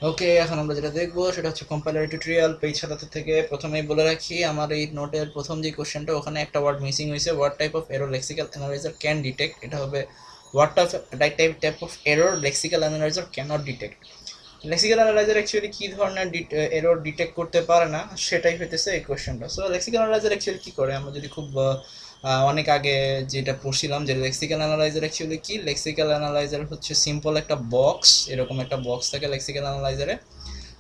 ওকে, এখন আমরা যেটা দেখবো সেটা হচ্ছে কম্পাইলার টিউটোরিয়াল পেজ 77 থেকে। প্রথমেই বলে রাখি, আমার এই নোটের প্রথম যে কোশ্চেনটা, ওখানে একটা ওয়ার্ড মিসিং হয়েছে। What type of error lexical analyser can detect, এটা হবে what type of error lexical analyser cannot detect. Lexical analyser actually কী ধরনের এরর ডিটেক্ট করতে পারে না, সেটাই হইতেছে এই কোশ্চেনটা। সো লেক্সিক্যাল অ্যানালাইজার অ্যাকচুয়ালি কী করে, আমরা যদি খুব অনেক আগে যেটা পড়ছিলাম যে লেক্সিক্যাল অ্যানালাইজার অ্যাকচুয়ালি কি, লেক্সিক্যাল অ্যানালাইজার হচ্ছে সিম্পল একটা বক্স, এরকম একটা বক্স থাকে লেক্সিক্যাল অ্যানালাইজারে।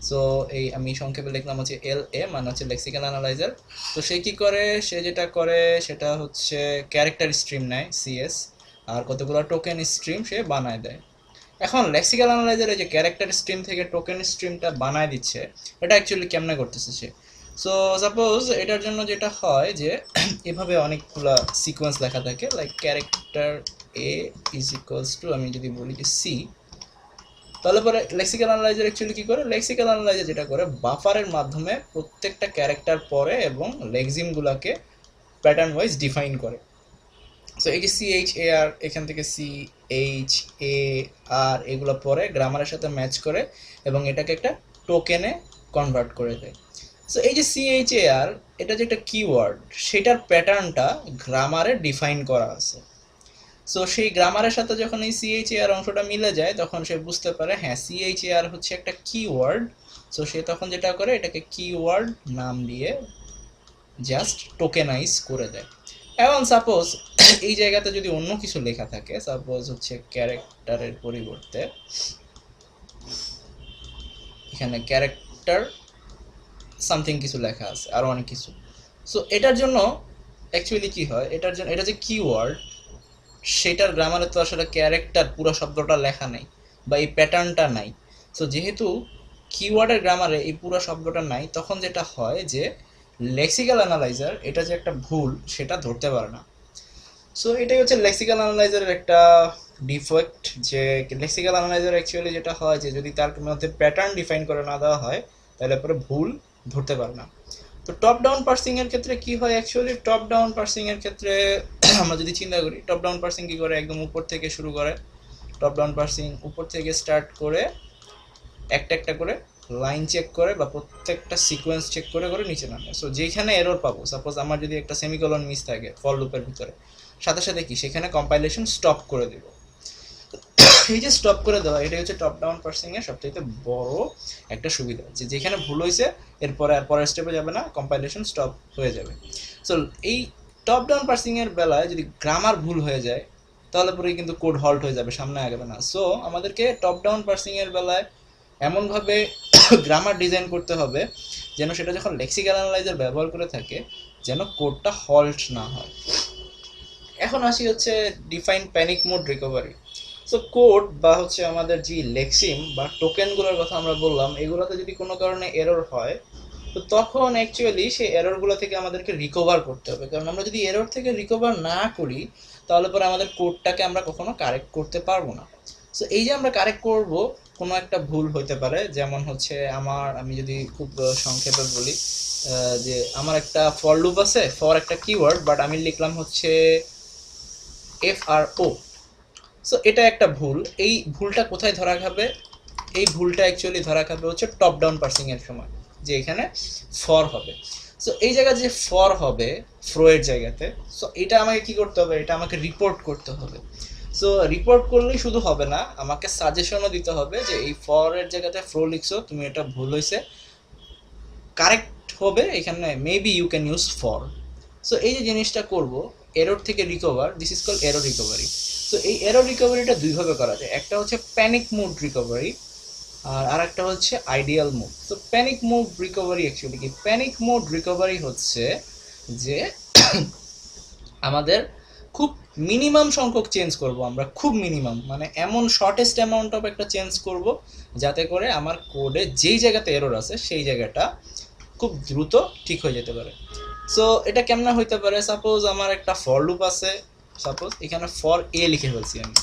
সো এই আমি সংক্ষেপে লিখলাম হচ্ছে এল এ, মানে হচ্ছে লেক্সিক্যাল অ্যানালাইজার। তো সে কি করে, সে যেটা করে সেটা হচ্ছে ক্যারেক্টার স্ট্রিম নেয় সিএস, আর কতগুলো টোকেন স্ট্রিম সে বানায় দেয়। এখন লেক্সিক্যাল অ্যানালাইজারে যে ক্যারেক্টার স্ট্রিম থেকে টোকেন স্ট্রিমটা বানায় দিচ্ছে, এটা অ্যাকচুয়ালি কেমনে করতেছে সে। সো সাপোজ এটার জন্য যেটা হয় যে এভাবে অনেকগুলো সিকোয়েন্স লেখা থাকে, like character a is equals two, আমি যদি বলি যে সি, তাহলে পরে লেক্সিক্যাল অ্যানালাইজার অ্যাকচুয়ালি কী করে, লেক্সিক্যাল অ্যানালাইজার যেটা করে বাফারের মাধ্যমে প্রত্যেকটা ক্যারেক্টার পরে এবং লেক্সিমগুলোকে প্যাটার্ন ওয়াইজ ডিফাইন করে। সো এই যে CHAR, এখান থেকে CHAR এগুলো পরে গ্রামারের সাথে ম্যাচ করে এবং এটাকে একটা টোকেনে কনভার্ট করে দেয়। সো এই যে CHAR, এটা যে একটা কিওয়ার্ড, সেটার প্যাটার্নটা গ্রামারে ডিফাইন করা আছে। সো সেই গ্রামারের সাথে যখন এই CHAR অংশটা মিলে যায়, তখন সে বুঝতে পারে হ্যাঁ CHAR হচ্ছে একটা কিওয়ার্ড। সো সে তখন যেটা করে, এটাকে কিওয়ার্ড নাম দিয়ে জাস্ট টোকেনাইজ করে দেয়। এখন সাপোজ এই জায়গাতে যদি অন্য কিছু লেখা থাকে, সাপোজ হচ্ছে ক্যারেক্টারের পরিবর্তে এখানে ক্যারেক্টার সামথিং কিছু লেখা আছে, আরও অনেক কিছু। সো এটার জন্য অ্যাকচুয়ালি কি হয়, এটার জন্য এটা যে কিওয়ার্ড, সেটার গ্রামারে তো আসলে ক্যারেক্টার পুরো শব্দটা লেখা নাই বা এই প্যাটার্নটা নাই। সো যেহেতু কিওয়ার্ডের গ্রামারে এই পুরো শব্দটা নাই, তখন যেটা হয় যে লেক্সিক্যাল অ্যানালাইজার এটা যে একটা ভুল সেটা ধরতে পারে না। সো এটাই হচ্ছে লেক্সিক্যাল অ্যানালাইজারের একটা ডিফেক্ট, যে লেক্সিক্যাল অ্যানালাইজার অ্যাকচুয়ালি যেটা হয় যে যদি তার মধ্যে প্যাটার্ন ডিফাইন করে না দেওয়া হয়, তাহলে পরে ভুল ধরতে পারে না। তো টপ ডাউন পার্সিং এর ক্ষেত্রে কি হয়, অ্যাকচুয়ালি টপ ডাউন পার্সিং এর ক্ষেত্রে আমরা যদি চিন্তা করি, টপ ডাউন পার্সিং কি করে, একদম উপর থেকে শুরু করে। টপ ডাউন পার্সিং উপর থেকে স্টার্ট করে একটা একটা করে লাইন চেক করে বা প্রত্যেকটা সিকোয়েন্স চেক করে করে নিচে নামে। সো যেখানে এরর পাবো, সাপোজ আমার যদি একটা সেমিকলন মিস থাকে ফর লুপের ভিতরে, সাথে সাথে কি সেখানে কম্পাইলেশন স্টপ করে দিব। এই যে স্টপ করে দেওয়া, এটাই হচ্ছে টপ ডাউন পার্সিং এর সবথেকে বড় একটা সুবিধা, যে যেখানে ভুল হয়েছে এরপরে আর পরের স্টেপে যাবে না, কম্পাইলেশন স্টপ হয়ে যাবে। সো এই টপ ডাউন পার্সিং এর বেলায় যদি গ্রামার ভুল হয়ে যায়, তাহলে পরে কিন্তু কোড হল্ট হয়ে যাবে, সামনে আগাবে না। সো আমাদেরকে টপ ডাউন পার্সিং এর বেলায় এমনভাবে গ্রামার ডিজাইন করতে হবে যেন সেটা যখন লেক্সিক্যাল অ্যানালাইজার ব্যবহার করে থাকে, যেন কোডটা হল্ট না হয়। এখন আসি হচ্ছে define panic mode recovery. So code বা হচ্ছে আমাদের যে লেক্সিম বা টোকেনগুলোর কথা আমরা বললাম, এগুলোতে যদি কোনো কারণে এরর হয়, তো তখন অ্যাকচুয়ালি সেই এররগুলো থেকে আমাদেরকে রিকভার করতে হবে। কারণ আমরা যদি এরর থেকে রিকভার না করি, তাহলে পরে আমাদের কোডটাকে আমরা কখনো কারেক্ট করতে পারবো না। সো এই যে আমরা কারেক্ট করব, কোনো একটা ভুল হইতে পারে, যেমন হচ্ছে আমি যদি খুব সংক্ষেপে বলি, যে আমার একটা ফর লুপ আছে, ফর একটা কিওয়ার্ড, বাট আমি লিখলাম হচ্ছে FRO। সো এটা একটা ভুল। এই ভুলটা কোথায় ধরা খাবে, এই ভুলটা অ্যাকচুয়ালি ধরা খাবে হচ্ছে টপ ডাউন পার্সিং এর সময়, যে এখানে ফর হবে। সো এই জায়গায় যে ফর হবে ফ্রো এর জায়গাতে, সো এটা আমাকে কি করতে হবে, এটা আমাকে রিপোর্ট করতে হবে। সো রিপোর্ট করলেই শুধু হবে না, আমাকে সাজেশনও দিতে হবে যে এই ফর এর জায়গাতে ফ্রো লিখছো তুমি, এটা ভুল হয়েছে, কারেক্ট হবে এখানে, maybe you can use for. So এই যে জিনিসটা করব এরর থেকে recover, this is called error recovery. So এই এরর রিকভারিটা দুইভাবে করা যায়, একটা হচ্ছে প্যানিক মোড রিকভারি, আর আরেকটা হচ্ছে আইডিয়াল মোড। তো প্যানিক মোড রিকভারি অ্যাকচুয়ালি কি, প্যানিক মোড রিকভারি হচ্ছে যে আমাদের খুব মিনিমাম সংখ্যক চেঞ্জ করব আমরা, খুব মিনিমাম মানে এমন শর্টেস্ট অ্যামাউন্ট অফ একটা চেঞ্জ করব, যাতে করে আমার কোডে যেই জায়গাতে এরর আছে সেই জায়গাটা খুব দ্রুত ঠিক হয়ে যেতে পারে। সো এটা কেমনে হইতে পারে, সাপোজ আমার একটা ফর লুপ আছে, সাপোজ এখানে ফর এ লিখে ফেলছি আমি।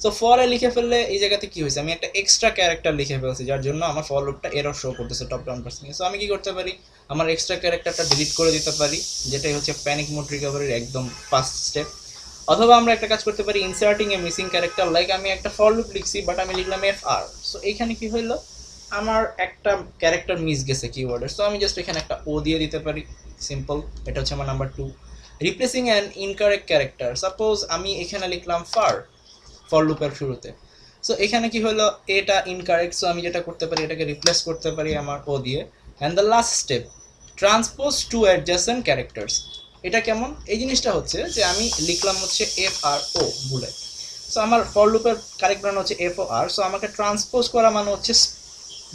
সো ফর এ লিখে ফেললে এই জায়গাতে কি হয়েছে, আমি একটা এক্সট্রা ক্যারেক্টার লিখে ফেলছি, যার জন্য আমার ফর লুপটা এরর শো করতেছে টপ ডাউন পার্সিং এ। সো আমি কি করতে পারি, আমার এক্সট্রা ক্যারেক্টারটা ডিলিট করে দিতে পারি, যেটাই হচ্ছে প্যানিক মোড রিকভারির একদম ফার্স্ট স্টেপ। অথবা আমরা একটা কাজ করতে পারি, ইনসার্টিং এ মিসিং ক্যারেক্টার, লাইক আমি একটা ফর লুপ লিখছি বাট আমি লিখলাম FR। সো এইখানে কি হইলো, আমার একটা ক্যারেক্টার মিস গেছে কিওয়ার্ডের, সো আমি জাস্ট এখানে একটা ও দিয়ে দিতে পারি, সিম্পল। এটা হচ্ছে আমার number 2। Replacing an incorrect character, suppose আমি এখানে লিখলাম ফর লুপের শুরুতে, সো এখানে কি হলো, এটা ইনকারেক্ট, সো আমি যেটা করতে পারি এটাকে রিপ্লেস করতে পারি আমার ও দিয়ে। And the last step, transpose to adjacent characters. এটা কেমন, এই জিনিসটা হচ্ছে যে আমি লিখলাম হচ্ছে F R O bullet, so আমার ফর লুপের কারেক্ট মান হচ্ছে এফ ও আর, সো আমাকে ট্রান্সপোজ করা মানে হচ্ছে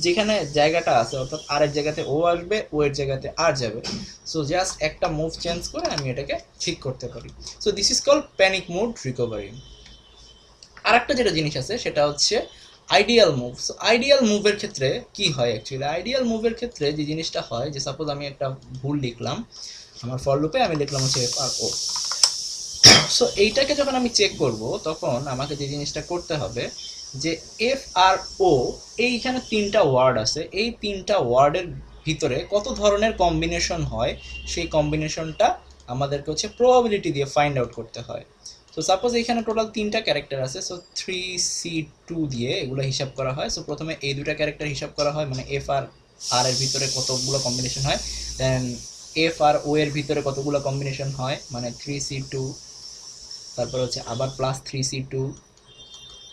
যেখানে জায়গাটা আছে অর্থাৎ আর এর জায়গাতে ও আসবে, ও এর জায়গাতে আর যাবে, সো জাস্ট একটা মুভ চেঞ্জ করে আমি এটাকে ঠিক করতে পারি। So this is called panic mode recovery. আর একটা যেটা জিনিস আছে সেটা হচ্ছে আইডিয়াল মুভ। সো আইডিয়াল মুভের ক্ষেত্রে কি হয় অ্যাকচুয়ালি, আইডিয়াল মুভের ক্ষেত্রে যে জিনিসটা হয় যে সাপোজ আমি একটা ভুল লিখলাম আমার ফর লুপে, আমি লিখলাম হচ্ছে এফ আর ও, সো এইটাকে যখন আমি চেক করব তখন আমাকে যে জিনিসটা করতে হবে যে এফ আর ও, এইখানে 3টা ওয়ার্ড আছে, এই 3টা ওয়ার্ডের ভিতরে কত ধরনের কম্বিনেশন হয় সেই কম্বিনেশনটা আমাদেরকে হচ্ছে প্রবাবিলিটি দিয়ে ফাইন্ড আউট করতে হয়। তো সাপোজ এখানে টোটাল 3টা ক্যারেক্টার আছে, সো 3C2 দিয়ে এগুলো হিসাব করা হয়। সো প্রথমে এই 2টা ক্যারেক্টার হিসাব করা হয়, মানে এফ আর আর এর ভিতরে কতগুলো কম্বিনেশন হয়, দেন এফ আর ও এর ভিতরে কতগুলো কম্বিনেশন হয়, মানে 3C2, তারপরে হচ্ছে আবার প্লাস 3C2,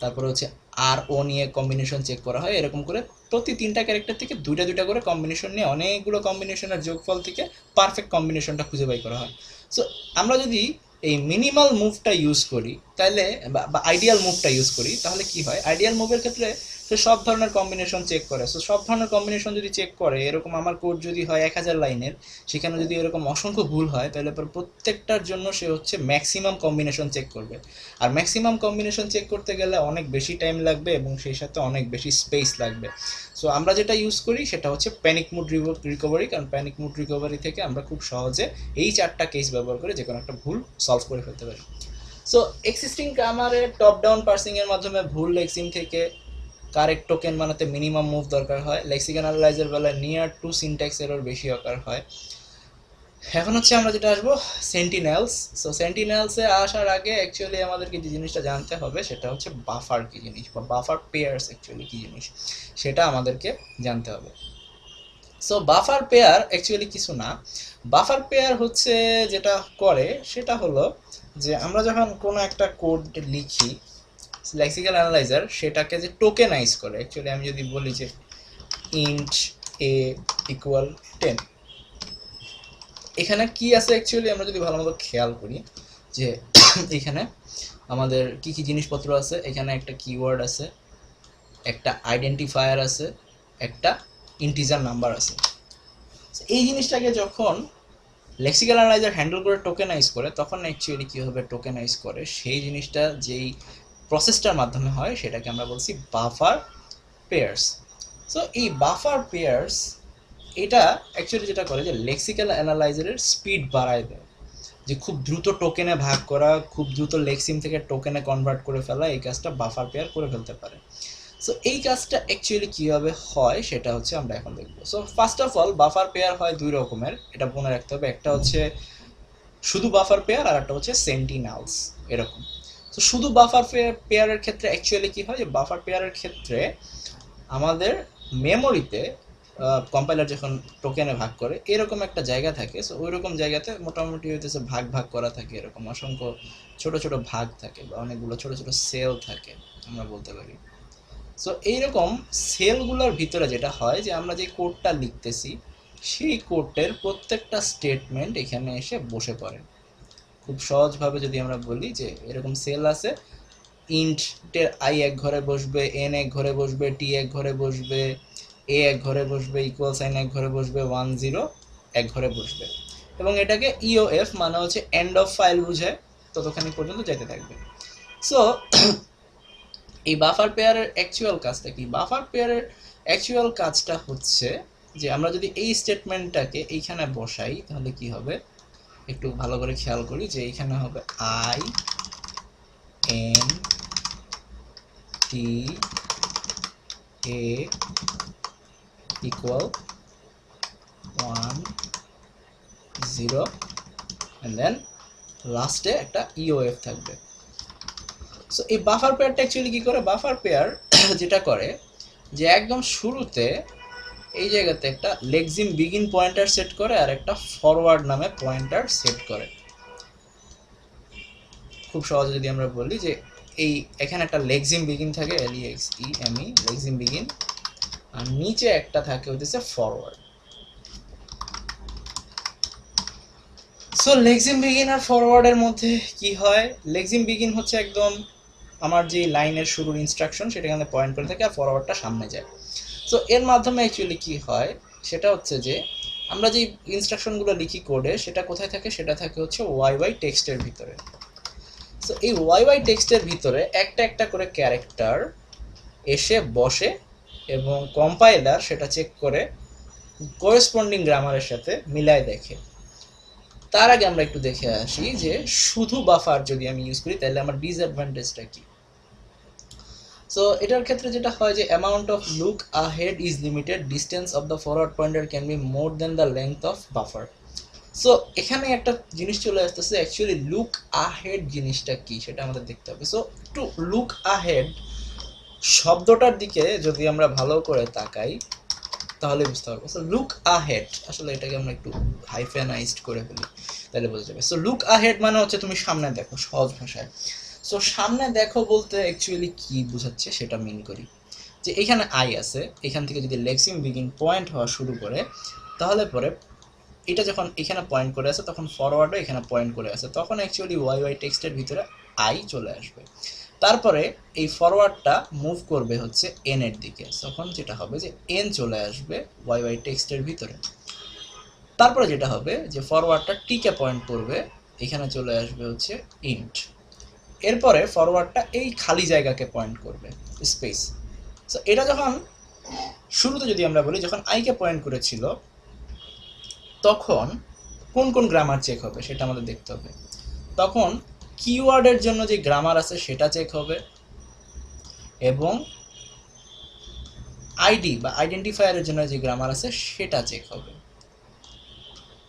তারপরে হচ্ছে আর ও নিয়ে কম্বিনেশন চেক করা হয়। এরকম করে প্রতি 3টা ক্যারেক্টার থেকে 2টা করে কম্বিনেশন নিয়ে অনেকগুলো কম্বিনেশনের যোগফল থেকে পারফেক্ট কম্বিনেশনটা খুঁজে বাই করা হয়। সো আমরা যদি এই মিনিমাল মুভটা ইউজ করি তাহলে, বা আইডিয়াল মুভটা ইউজ করি তাহলে কি হয়, আইডিয়াল মুভের ক্ষেত্রে সে সব ধরনের কম্বিনেশন চেক করে। সো সব ধরনের কম্বিনেশন যদি চেক করে, এরকম আমার কোড যদি হয় 1000 লাইনের, সেখানে যদি এরকম অসংখ্য ভুল হয় তাহলে প্রত্যেকটার জন্য সে হচ্ছে ম্যাক্সিমাম কম্বিনেশন চেক করবে। আর ম্যাক্সিমাম কম্বিনেশন চেক করতে গেলে অনেক বেশি টাইম লাগবে এবং সেই সাথে অনেক বেশি স্পেস লাগবে। সো আমরা যেটা ইউজ করি সেটা হচ্ছে প্যানিক মুড রিকভারি, কারণ প্যানিক মুড রিকভারি থেকে আমরা খুব সহজে এই 4টা কেস ব্যবহার করে যে কোনো একটা ভুল সলভ করে ফেলতে পারি। সো এক্সিস্টিং গ্রামারে টপ ডাউন পার্সিংয়ের মাধ্যমে ভুল লেক্সিং থেকে কারেক্ট টোকেন বানাতে মিনিমাম মুভ দরকার হয়। লেক্সিক্যাল অ্যানালাইজার বেলায় নিয়ার টু সিনট্যাক্স এরর বেশি দরকার হয়। এখন হচ্ছে আমরা যেটা আসবো সেন্টিনেলস। সো সেন্টিনেলসে আসার আগে অ্যাকচুয়ালি আমাদেরকে যে জিনিসটা জানতে হবে সেটা হচ্ছে বাফার কি জিনিস, বা বাফার পেয়ার্স অ্যাকচুয়ালি কি জিনিস সেটা আমাদেরকে জানতে হবে। সো বাফার পেয়ার অ্যাকচুয়ালি কিছু না, বাফার পেয়ার হচ্ছে যেটা করে সেটা হলো যে আমরা যখন কোনো একটা কোড লিখি, লেক্সিক্যাল অ্যানালাইজার সেটাকে যে টোকেনাইজ করে, অ্যাকচুয়ালি আমি যদি বলি যে ইন্ট এ ইকুয়াল 10, এখানে কি আছে অ্যাকচুয়ালি আমরা যদি ভালো মতো খেয়াল করি যে এখানে আমাদের কি কি জিনিসপত্র আছে, এখানে একটা কিওয়ার্ড আছে, একটা আইডেন্টিফায়ার আছে, একটা ইন্টিজার নাম্বার আছে। এই জিনিসটাকে যখন লেক্সিক্যাল অ্যানালাইজার হ্যান্ডেল করে টোকেনাইজ করে তখন অ্যাকচুয়ালি কীভাবে টোকেনাইজ করে সেই জিনিসটা যেই প্রসেসটার মাধ্যমে হয় সেটাকে আমরা বলছি বাফার পেয়ার্স। সো এই বাফার পেয়ার্স এটা অ্যাকচুয়ালি যেটা করে যে লেক্সিক্যাল অ্যানালাইজারের স্পিড বাড়ায় দেয়, যে খুব দ্রুত টোকেনে ভাগ করা, খুব দ্রুত লেক্সিম থেকে টোকেনে কনভার্ট করে ফেলা, এই কাজটা বাফার পেয়ার করে ফেলতে পারে। সো এই কাজটা অ্যাকচুয়ালি কীভাবে হয় সেটা হচ্ছে আমরা এখন দেখব। So first of all buffer pair হয় 2 রকমের, এটা মনে রাখতে হবে। একটা হচ্ছে শুধু বাফার পেয়ার আর একটা হচ্ছে সেন্টিনেলস, এরকম। তো শুধু বাফার পেয়ারের ক্ষেত্রে অ্যাকচুয়ালি কী হয়, যে বাফার পেয়ারের ক্ষেত্রে আমাদের মেমোরিতে কম্পাইলার যখন টোকেনে ভাগ করে এরকম একটা জায়গা থাকে, সো ওই রকম জায়গাতে মোটামুটি হইতেছে ভাগ ভাগ করা থাকে, এরকম অসংখ্য ছোট ছোট ভাগ থাকে বা অনেকগুলো ছোট ছোট সেল থাকে আমরা বলতে পারি। সো এইরকম সেলগুলোর ভিতরে যেটা হয় যে আমরা যে কোডটা লিখতেছি সেই কোডের প্রত্যেকটা স্টেটমেন্ট এখানে এসে বসে পড়ে। খুব সহজভাবে যদি আমরা বলি যে এরকম সেল আছে, ইন্টের আই এক ঘরে বসবে, এন এক ঘরে বসবে, টি এক ঘরে বসবে, এ এক ঘরে বসবে, ইকুয়াল সাইন এক ঘরে বসবে, 10 এক ঘরে বসবে, এবং এটাকে ইওএফ মানে হচ্ছে এন্ড অফ ফাইল বুঝায়, ততখানি পর্যন্ত যেতে থাকবে। সো এই বাফার পেয়ারের অ্যাকচুয়াল কাজটা কি, বাফার পেয়ারের অ্যাকচুয়াল কাজটা হচ্ছে যে আমরা যদি এই স্টেটমেন্টটাকে এইখানে বসাই তাহলে কি হবে, একটু ভালো করে খেয়াল করি যে এইখানে হবে I N T A equal 10 and then লাস্টে একটা ইওএফ থাকবে। সো এই বাফার পেয়ারটা অ্যাকচুয়ালি কী করে, বাফার পেয়ার যেটা করে যে একদম শুরুতে এই জায়গাতে একটা লেক্সিম বিগিন পয়েন্টার সেট করে আর একটা ফরওয়ার্ড নামে পয়েন্টার সেট করে। খুব সহজে যদি আমরা বলি যে এই এখানে একটা লেক্সিম বিগিন থাকে, LEXEME লেক্সিম বিগিন, আর নিচে একটা থাকে হচ্ছে ফরওয়ার্ড। সো লেক্সিম বিগিন আর ফরওয়ার্ডের মধ্যে কি হয়, লেক্সিম বিগিন হচ্ছে একদম আমার যে লাইনের শুরুর ইনস্ট্রাকশন সেটা এখানে পয়েন্ট করে থাকে আর ফরওয়ার্ডটা সামনে যায়। সো এর মাধ্যমে অ্যাকচুয়ালি কি হয় সেটা হচ্ছে যে আমরা যে ইনস্ট্রাকশনগুলো লিখি কোডে সেটা কোথায় থাকে, সেটা থাকে হচ্ছে ওয়াই টেক্সটের ভিতরে। সো এই ওয়াই টেক্সটের ভিতরে একটা একটা করে ক্যারেক্টার এসে বসে এবং কম্পাইলার সেটা চেক করে করেসপন্ডিং গ্রামারের সাথে মিলায় দেখে। তার আগে আমরা একটু দেখে আসি যে শুধু বাফার যদি আমি ইউজ করি তাহলে আমার ডিসঅ্যাডভান্টেজটা কি। সো এটার ক্ষেত্রে যেটা হয় যে amount of look ahead is limited, distance of the forward pointer can be more than the length of buffer. So এখানে একটা জিনিস চলে আসতেছে, অ্যাকচুয়ালি লুক আহেড জিনিসটা কি সেটা আমাদের দেখতে হবে। সো একটু লুক আহেড শব্দটার দিকে যদি আমরা ভালো করে তাকাই তাহলে বুঝতে পারবো। সো লুক আহেড আসলে এটাকে আমরা একটু হাইফেনাইজড করে ফেলি তাহলে বোঝা যাবে। সো লুক আহেড মানে হচ্ছে তুমি সামনে দেখো, সহজ ভাষায়। সো সামনে দেখো বলতে অ্যাকচুয়ালি কি বোঝাচ্ছে সেটা মিন করি যে এখানে আই আছে, এখান থেকে যদি লেক্সিম বিগিন পয়েন্ট হওয়া শুরু করে তাহলে পরে এটা যখন এখানে পয়েন্ট করে আছে তখন ফরওয়ার্ডও এখানে পয়েন্ট করে আছে, তখন অ্যাকচুয়ালি ওয়াই টেক্সটের ভিতরে আই চলে আসবে। তারপরে এই ফরওয়ার্ডটা মুভ করবে হচ্ছে এন এর দিকে, তখন যেটা হবে যে এন চলে আসবে ওয়াই টেক্সটের ভিতরে। তারপরে যেটা হবে যে ফরওয়ার্ডটা টিকে পয়েন্ট করবে, এখানে চলে আসবে হচ্ছে ইন্ট। এরপরে ফরওয়ার্ডটা এই খালি জায়গাকে পয়েন্ট করবে, স্পেস। সো এটা যখন শুরুতে যদি আমরা বলি যখন আইকে পয়েন্ট করেছিল তখন কোন কোন গ্রামার চেক হবে সেটা আমাদের দেখতে হবে। তখন কিওয়ার্ডের জন্য যে গ্রামার আছে সেটা চেক হবে এবং আইডি বা আইডেন্টিফায়ারের জন্য যে গ্রামার আছে সেটা চেক হবে।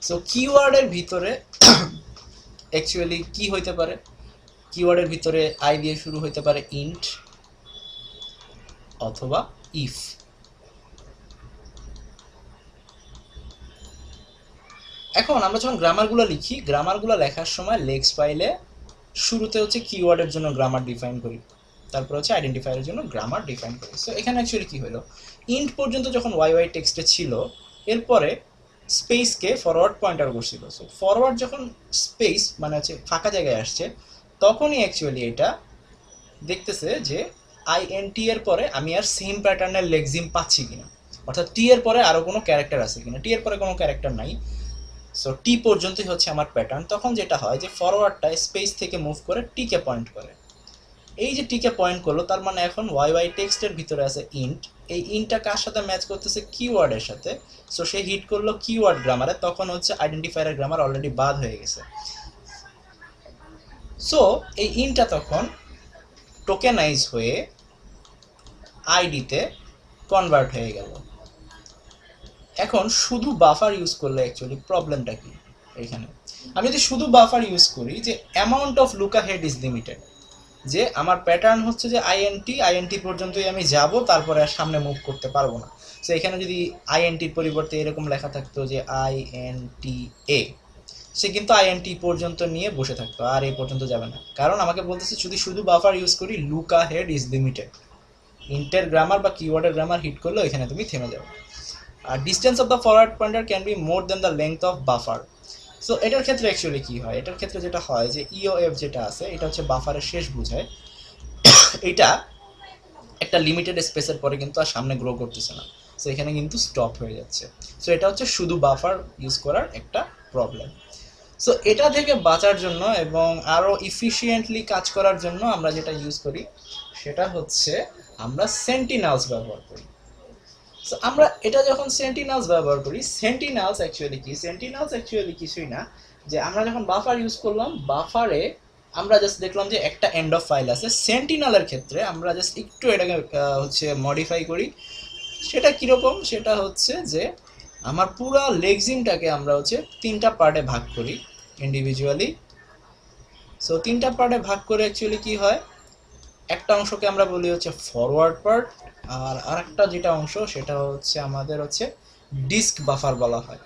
সো কিওয়ার্ডের ভিতরে অ্যাকচুয়ালি কি হইতে পারে, কিওয়ার্ডের ভিতরে আই দিয়ে শুরু হইতে পারে ইন্ট অথবা ইফ। এখন আমরা যখন গ্রামারগুলো লিখি, গ্রামারগুলো লেখার সময় লেক্স ফাইলে শুরুতে হচ্ছে কিওয়ার্ডের জন্য গ্রামার ডিফাইন করি, তারপর হচ্ছে আইডেন্টিফায়ারের জন্য গ্রামার ডিফাইন করি। সো এখানে অ্যাকচুয়ালি কি হলো, ইন্ট পর্যন্ত যখন ওয়াই টেক্সটে ছিল এরপরে স্পেসকে ফরওয়ার্ড পয়েন্টার করছিল। সো ফরওয়ার্ড যখন স্পেস মানে হচ্ছে ফাঁকা জায়গায় আসছে তখনই অ্যাকচুয়ালি এটা দেখতেছে যে আইএনটি এর পরে আমি আর সেম প্যাটার্নের লেক্সিম পাচ্ছি কিনা, অর্থাৎ টি এর পরে আরও কোনো ক্যারেক্টার আছে কিনা। টি এর পরে কোনো ক্যারেক্টার নাই, সো টি পর্যন্তই হচ্ছে আমার প্যাটার্ন। তখন যেটা হয় যে ফরওয়ার্ডটা স্পেস থেকে মুভ করে টিকে পয়েন্ট করে। এই যে টিকে পয়েন্ট করলো তার মানে এখন ওয়াই টেক্সটের ভিতরে আছে ইন্ট, এই ইন্টটা কার সাথে ম্যাচ করতেছে, কিওয়ার্ডের সাথে। সো সে হিট করলো কিওয়ার্ড গ্রামারে, তখন হচ্ছে আইডেন্টিফায়ারের গ্রামার অলরেডি বাদ হয়ে গেছে। সো এই ইন্টটা তখন টোকেনাইজ হয়ে আইডিতে কনভার্ট হয়ে গেল। এখন শুধু বাফার ইউজ করলে অ্যাকচুয়ালি প্রবলেমটা কি, এখানে আমি যদি শুধু বাফার ইউজ করি যে amount of look ahead is limited, যে আমার প্যাটার্ন হচ্ছে যে আইএনটি পর্যন্তই আমি যাব, তারপরে আর সামনে মুভ করতে পারবো না। সো এখানে যদি আইএনটির পরিবর্তে এরকম লেখা থাকতো যে আইএনটি এ, সে কিন্তু আইএনটি পর্যন্ত নিয়ে বসে থাকতো আর এই পর্যন্ত যাবে না, কারণ আমাকে বলতেছে যদি শুধু বাফার ইউজ করি লুক আহেড ইজ লিমিটেড, ইন্টের গ্রামার বা কিওয়ার্ডের গ্রামার হিট করলে এখানে তুমি থেমে যাবে। আর distance of the forward pointer can be more than the length of buffer. So এটার ক্ষেত্রে অ্যাকচুয়ালি কী হয়, এটার ক্ষেত্রে যেটা হয় যে ইওএফ যেটা আছে এটা হচ্ছে বাফারের শেষ বোঝায়, এটা একটা লিমিটেড স্পেসের পরে কিন্তু আর সামনে গ্রো করতেছে না, সো এখানে কিন্তু স্টপ হয়ে যাচ্ছে। সো এটা হচ্ছে শুধু বাফার ইউজ করার একটা প্রবলেম। সো এটা থেকে বাঁচার জন্য এবং আরও ইফিশিয়েন্টলি কাজ করার জন্য আমরা যেটা ইউজ করি সেটা হচ্ছে আমরা সেন্টিনালস ব্যবহার করি। সো আমরা এটা যখন সেন্টিনালস ব্যবহার করি, সেন্টিনালস অ্যাকচুয়ালি কিছুই না, যে আমরা যখন বাফার ইউজ করলাম বাফারে আমরা জাস্ট দেখলাম যে একটা এন্ড অফ ফাইল আছে। সেন্টিনালের ক্ষেত্রে আমরা জাস্ট একটু এটাকে হচ্ছে মডিফাই করি। সেটা কীরকম, সেটা হচ্ছে যে আমার পুরো লেক্সিমটাকে আমরা হচ্ছে তিনটা পার্টে ভাগ করি ইন্ডিভিজুয়ালি। সো তিনটা পার্টে ভাগ করে অ্যাকচুয়ালি কী হয়, একটা অংশকে আমরা বলি হচ্ছে ফরওয়ার্ড পার্ট, আর আরেকটা যেটা অংশ সেটা হচ্ছে আমাদের হচ্ছে ডিস্ক বাফার বলা হয়।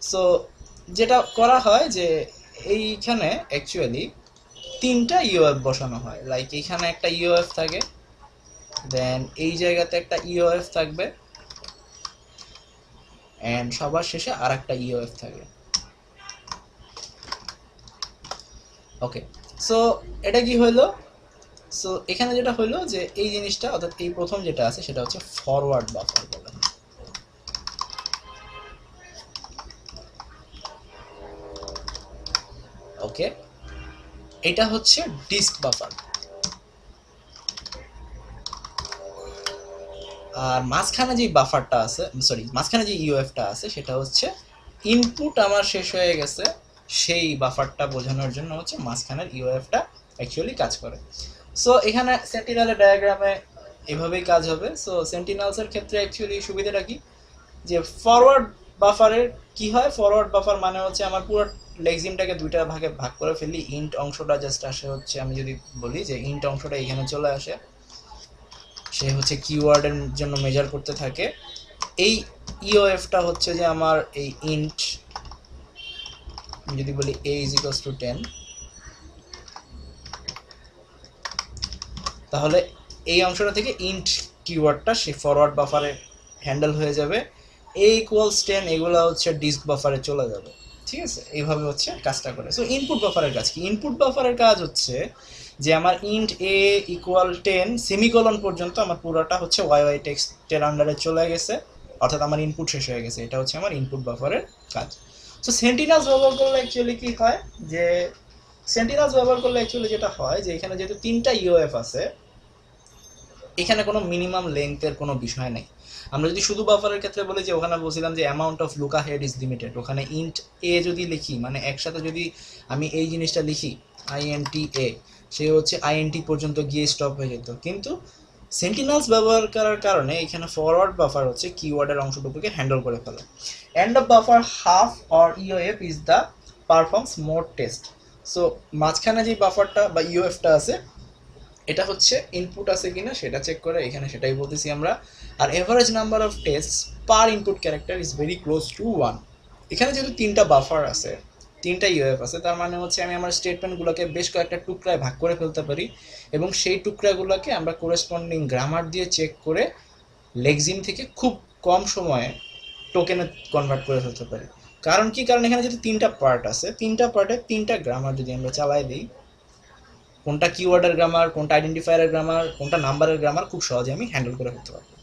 সো যেটা করা হয় যে এইখানে অ্যাকচুয়ালি তিনটা ইউএফ বসানো হয়, লাইক এইখানে একটা ইউএফ থাকে, দেন এই জায়গাতে একটা ইউএফ থাকবে, এন্ড সবার শেষে আরেকটা ইউএফ থাকে। ওকে, সো এটা কি হইলো? সো এখানে যেটা হইলো যে এই জিনিসটা অর্থাৎ এই প্রথম যেটা আছে সেটা হচ্ছে ফরওয়ার্ড বাফার বলে। ওকে, এটা হচ্ছে ডিস্ক বাফার। আর মাঝখানে যে বাফারটা আছে, সরি মাঝখানে যে ইউএফটা আছে সেটা হচ্ছে ইনপুট আমার শেষ হয়ে গেছে সেই বাফারটা বোঝানোর জন্য হচ্ছে মাঝখানের ইউএফটা অ্যাকচুয়ালি কাজ করে। সো এখানে সেন্টিনেলের ডায়াগ্রামে এভাবেই কাজ হবে। সো সেন্টিনেলসের ক্ষেত্রে অ্যাকচুয়ালি সুবিধাটা কি, যে ফরওয়ার্ড বাফারের কি হয়, ফরওয়ার্ড বাফার মানে হচ্ছে আমার পুরো লেক্সিমটাকে দুইটা ভাগে ভাগ করে ফেলি, ইন্ট অংশটা জাস্ট আসে হচ্ছে, আমি যদি বলি যে ইন্ট অংশটা এখানে চলে আসে, সে হচ্ছে কিওয়ার্ডের জন্য মেজার করতে থাকে। এই ইওএফটা হচ্ছে যে আমার এই ইন্ট, যদি বলি a is equals to 10, তাহলে এই অংশটা থেকে ইন্ট কিওয়ার্ডটা সে ফরওয়ার্ড বাফারে হ্যান্ডেল হয়ে যাবে, a equals 10 এগুলো হচ্ছে ডিস্ক বাফারে চলে যাবে। ঠিক আছে, এইভাবে হচ্ছে কাজটা করে। সো ইনপুট বাফারের কাজ কি? ইনপুট বাফারের কাজ হচ্ছে যে আমার ইন্ট a ইকুয়াল 10 সেমিকোলন পর্যন্ত আমার পুরোটা হচ্ছে ওয়াই টেক্সটের আন্ডারে চলে গেছে, অর্থাৎ আমার ইনপুট শেষ হয়ে গেছে, এটা হচ্ছে আমার ইনপুট বাফারের কাজ। সো সেন্টিনেলস ব্যবহার করলে অ্যাকচুয়ালি কি হয়, যে সেন্টিনেলস ব্যবহার করলে অ্যাকচুয়ালি যেটা হয় যে এখানে যেহেতু তিনটা ইউএফ আছে, এখানে কোনো মিনিমাম লেংথের কোনো বিষয় নেই। আমরা যদি শুধু বাফারের ক্ষেত্রে বলি যে ওখানে বলছিলাম যে amount of look ahead is limited, ওখানে ইন্ট এ যদি লিখি মানে একসাথে যদি আমি এই জিনিসটা লিখি আইএনটি এ, সে হচ্ছে আইএনটি পর্যন্ত গিয়ে স্টপ হয়ে যেত। কিন্তু সেন্টিনেলস ব্যবহার করার কারণে এখানে ফরওয়ার্ড বাফার হচ্ছে কিওয়ার্ডের অংশটুকুকে হ্যান্ডেল করে ফেলে। End of buffer half or ইওএফ is the performs mode test. So মাঝখানে যে বাফারটা বা ইওএফটা আছে এটা হচ্ছে ইনপুট আছে কিনা সেটা চেক করে, এখানে সেটাই বলতেছি আমরা। আর average number of test per input character is very close to 1। এখানে যেহেতু তিনটা বাফার আছে, তিনটা ইউএফ আছে, তার মানে হচ্ছে আমি আমার স্টেটমেন্টগুলোকে বেশ কয়েকটা টুকরায় ভাগ করে ফেলতে পারি, এবং সেই টুকরাগুলোকে আমরা কোরেসপন্ডিং গ্রামার দিয়ে চেক করে লেক্সিম থেকে খুব কম সময়ে টোকেনে কনভার্ট করে ফেলতে পারি। কারণ কি, কারণ এখানে যেহেতু তিনটা পার্ট আছে, তিনটা পার্টে তিনটা গ্রামার যদি আমরা চালাই দিই, কোনটা কিওয়ার্ডের গ্রামার, কোনটা আইডেন্টিফায়ারের গ্রামার, কোনটা নাম্বারের গ্রামার, খুব সহজে আমি হ্যান্ডেল করে ফেলতে পারবো।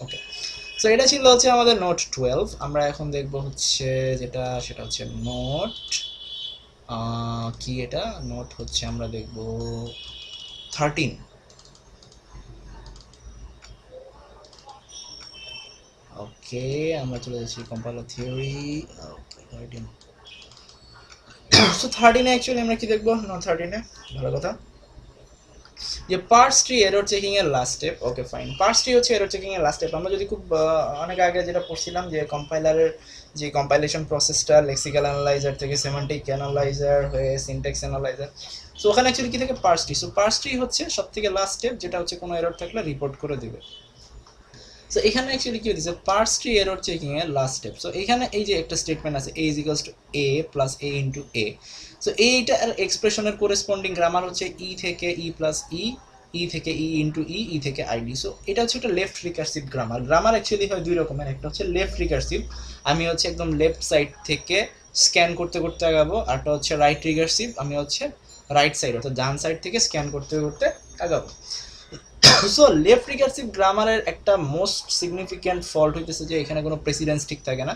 ওকে, সো এটা ছিল হচ্ছে আমাদের নোট 12। আমরা এখন দেখব হচ্ছে যেটা, সেটা হচ্ছে নোট কি, এটা নোট হচ্ছে আমরা দেখব 13। ওকে, আমরা চলে যাচ্ছি compiler theory. Okay 13, so 13 actually আমরা কি দেখবো? নোট 13 ভালো কথা, যে পার্স ট্রি এরর চেকিং এর last step. Okay fine, parse tree হচ্ছে এরর চেকিং এর লাস্ট স্টেপ। আমরা যদি খুব অনেক আগে যেটা পড়ছিলাম যে কম্পাইলারের যে কম্পাইলেশন প্রসেসটা লেক্সিক্যাল অ্যানালাইজার থেকে সেমান্টিক অ্যানালাইজার হয়ে সিনট্যাক্স অ্যানালাইজার, সো ওখানে অ্যাকচুয়ালি কি থাকে, parse tree. So parse tree হচ্ছে সবথেকে লাস্ট স্টেপ, যেটা হচ্ছে কোনো এরর থাকলে রিপোর্ট করে দিবে। সো এখানে অ্যাকচুয়ালি কি হচ্ছে, পার্স ট্রি এরর চেকিং এর লাস্ট স্টেপ। সো এখানে এই যে একটা স্টেটমেন্ট আছে a is equals two a plus a into a। So এইটার এক্সপ্রেশনের কোরেসপন্ডিং গ্রামার হচ্ছে ই থেকে ই প্লাস ই, ই থেকে ই ইনটু ই, ই থেকে আইডি। সো এটা হচ্ছে একটা left recursive grammar. Grammar actually হয় দুই রকমের, একটা হচ্ছে লেফট রিকার্সিভ, আমি হচ্ছে একদম লেফট সাইড থেকে স্ক্যান করতে করতে আগাবো, আরটা হচ্ছে রাইট রিকার্সিভ, আমি হচ্ছে রাইট সাইড অর্থাৎ ডান সাইড থেকে স্ক্যান করতে করতে আগাবো। সো লেফট রিকার্সিভ গ্রামারের একটা মোস্ট সিগনিফিক্যান্ট ফল্ট হইতেছে যে এখানে কোনো প্রেসিডেন্স ঠিক থাকে না।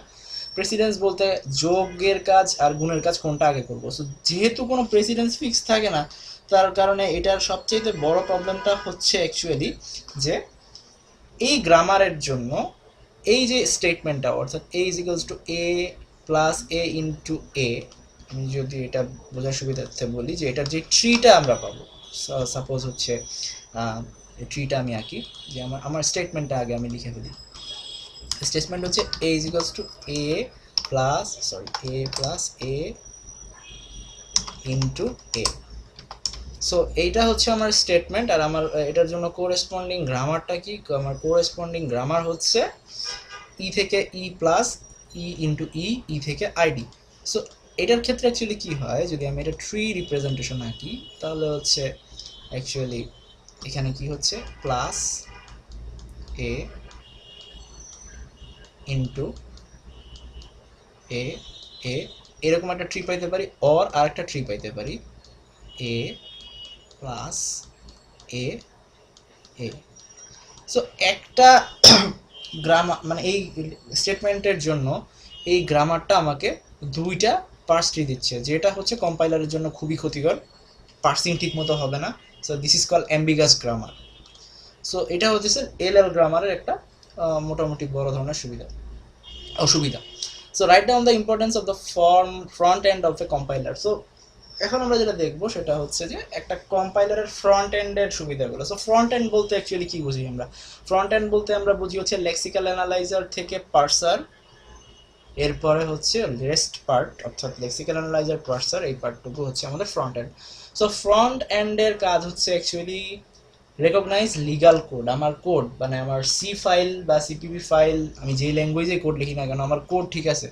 প্রেসিডেন্স বলতে যোগের কাজ আর গুণের কাজ কোনটা আগে করবো। সো যেহেতু কোনো প্রেসিডেন্স ফিক্স থাকে না, তার কারণে এটার সবচেয়ে বড় প্রবলেমটা হচ্ছে অ্যাকচুয়ালি যে এই গ্রামারের জন্য এই যে স্টেটমেন্টটা অর্থাৎ a is equals two a plus a into a, আমি যদি এটা বোঝার সুবিধার্থে বলি যে এটার যে ট্রিটা আমরা পাবো, সাপোজ হচ্ছে ট্রিটা আমি আঁকি, যে আমার স্টেটমেন্টটা আগে আমি লিখে ফেলি। স্টেটমেন্ট হচ্ছে a is equals two a plus a into a। So এইটা হচ্ছে আমার স্টেটমেন্ট, আর আমার এটার জন্য কোরেসপন্ডিং গ্রামারটা কি? আমার কোরেসপন্ডিং গ্রামার হচ্ছে ই থেকে ই প্লাস ই ইন্টু ই থেকে আইডি। সো এটার ক্ষেত্রে অ্যাকচুয়ালি কি হয়, যদি আমি এটা ট্রি রিপ্রেজেন্টেশন আঁকি তাহলে হচ্ছে অ্যাকচুয়ালি এখানে কি হচ্ছে প্লাস এ ইন্টু এ এ এরকম একটা ট্রি পাইতে পারি, অর আর একটা ট্রি পাইতে পারি এ প্লাস এ এ। সো একটা গ্রামার মানে এই স্টেটমেন্টের জন্য এই গ্রামারটা আমাকে দুইটা পার্স ট্রি দিচ্ছে, যেটা হচ্ছে কম্পাইলারের জন্য খুবই ক্ষতিকর, পার্সিং ঠিক মতো হবে না। So this is call ambiguous grammar. So এটা হচ্ছে এল এল গ্রামারের একটা মোটামুটি বড় ধরনের অসুবিধা। So write down the importance of the front end of a compiler. So এখন আমরা যেটা দেখবো সেটা হচ্ছে যে একটা কম্পাইলারের ফ্রন্ট এন্ডের সুবিধাগুলো। সো ফ্রন্ট এন্ড বলতে অ্যাকচুয়ালি কি বুঝি আমরা? ফ্রন্ট এন্ড বলতে আমরা বুঝি হচ্ছে লেক্সিক্যাল অ্যানালাইজার থেকে পার্সার, এরপরে হচ্ছে রেস্ট পার্ট, অর্থাৎ লেক্সিক্যাল অ্যানালাইজার পার্সার, এই পার্টটুকু হচ্ছে আমাদের ফ্রন্ট এন্ড। সো ফ্রন্ট এন্ডের কাজ হচ্ছে অ্যাকচুয়ালি রেকগনাইজ লিগাল কোড। আমার কোড মানে আমার সি ফাইল বা সিপিপি ফাইল, আমি যেই ল্যাঙ্গুয়েজে কোড লিখি না কেন আমার কোড ঠিক আছে